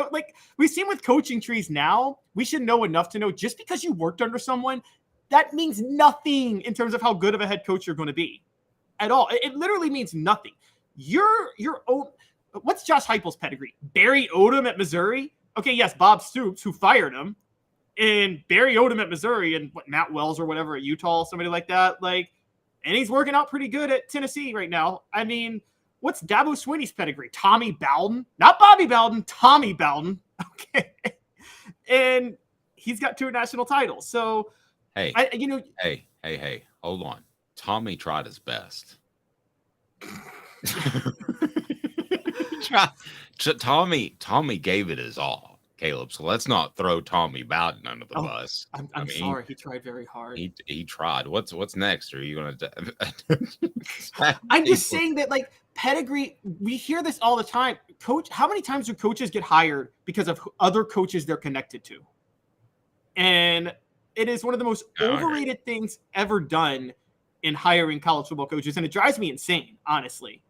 coaching trees now. We should know enough to know just because you worked under someone, that means nothing in terms of how good of a head coach you're going to be at all. It literally means nothing. Your own. What's Josh Heupel's pedigree? Barry Odom at Missouri. Okay, yes, Bob Stoops, who fired him, and Barry Odom at Missouri, and Matt Wells or whatever at Utah, somebody like that. And he's working out pretty good at Tennessee right now. I mean, what's Dabo Swinney's pedigree? Tommy Bowden, not Bobby Bowden, Tommy Bowden. Okay, and he's got 2 national titles. So, hey, hold on. Tommy tried his best. Tommy gave it his all, Caleb. So let's not throw Tommy Bowden under the bus. I'm sorry, he tried very hard. He tried. What's next? Are you gonna? I'm just saying that pedigree. We hear this all the time. Coach, how many times do coaches get hired because of other coaches they're connected to? And it is one of the most overrated things ever done in hiring college football coaches, and it drives me insane, honestly.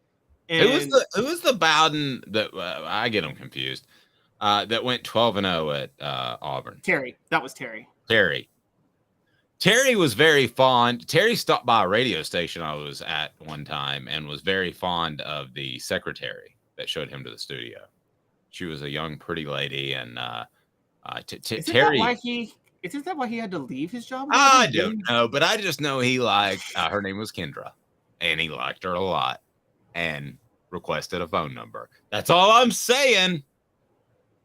And who was the Bowden that I get them confused? That went 12-0 at Auburn. Terry. That was Terry. Terry was very fond. Terry stopped by a radio station I was at one time and was very fond of the secretary that showed him to the studio. She was a young, pretty lady, and Terry. Isn't that why he had to leave his job? I don't know, but I just know he liked. Her name was Kendra, and he liked her a lot, and requested a phone number. That's all I'm saying.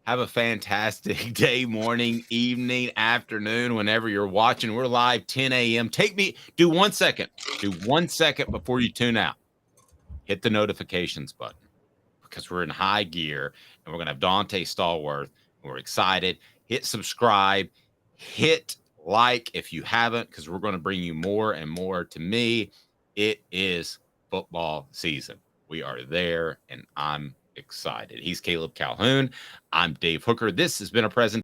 Have a fantastic day, morning, evening, afternoon, whenever you're watching. We're live 10 a.m. Do 1 second. Do 1 second before you tune out. Hit the notifications button because we're in high gear and we're going to have Dante Stallworth. We're excited. Hit subscribe. Hit like if you haven't, because we're going to bring you more and more. To me, it is football season. We are there, and I'm excited. He's Caleb Calhoun. I'm Dave Hooker. This has been a presentation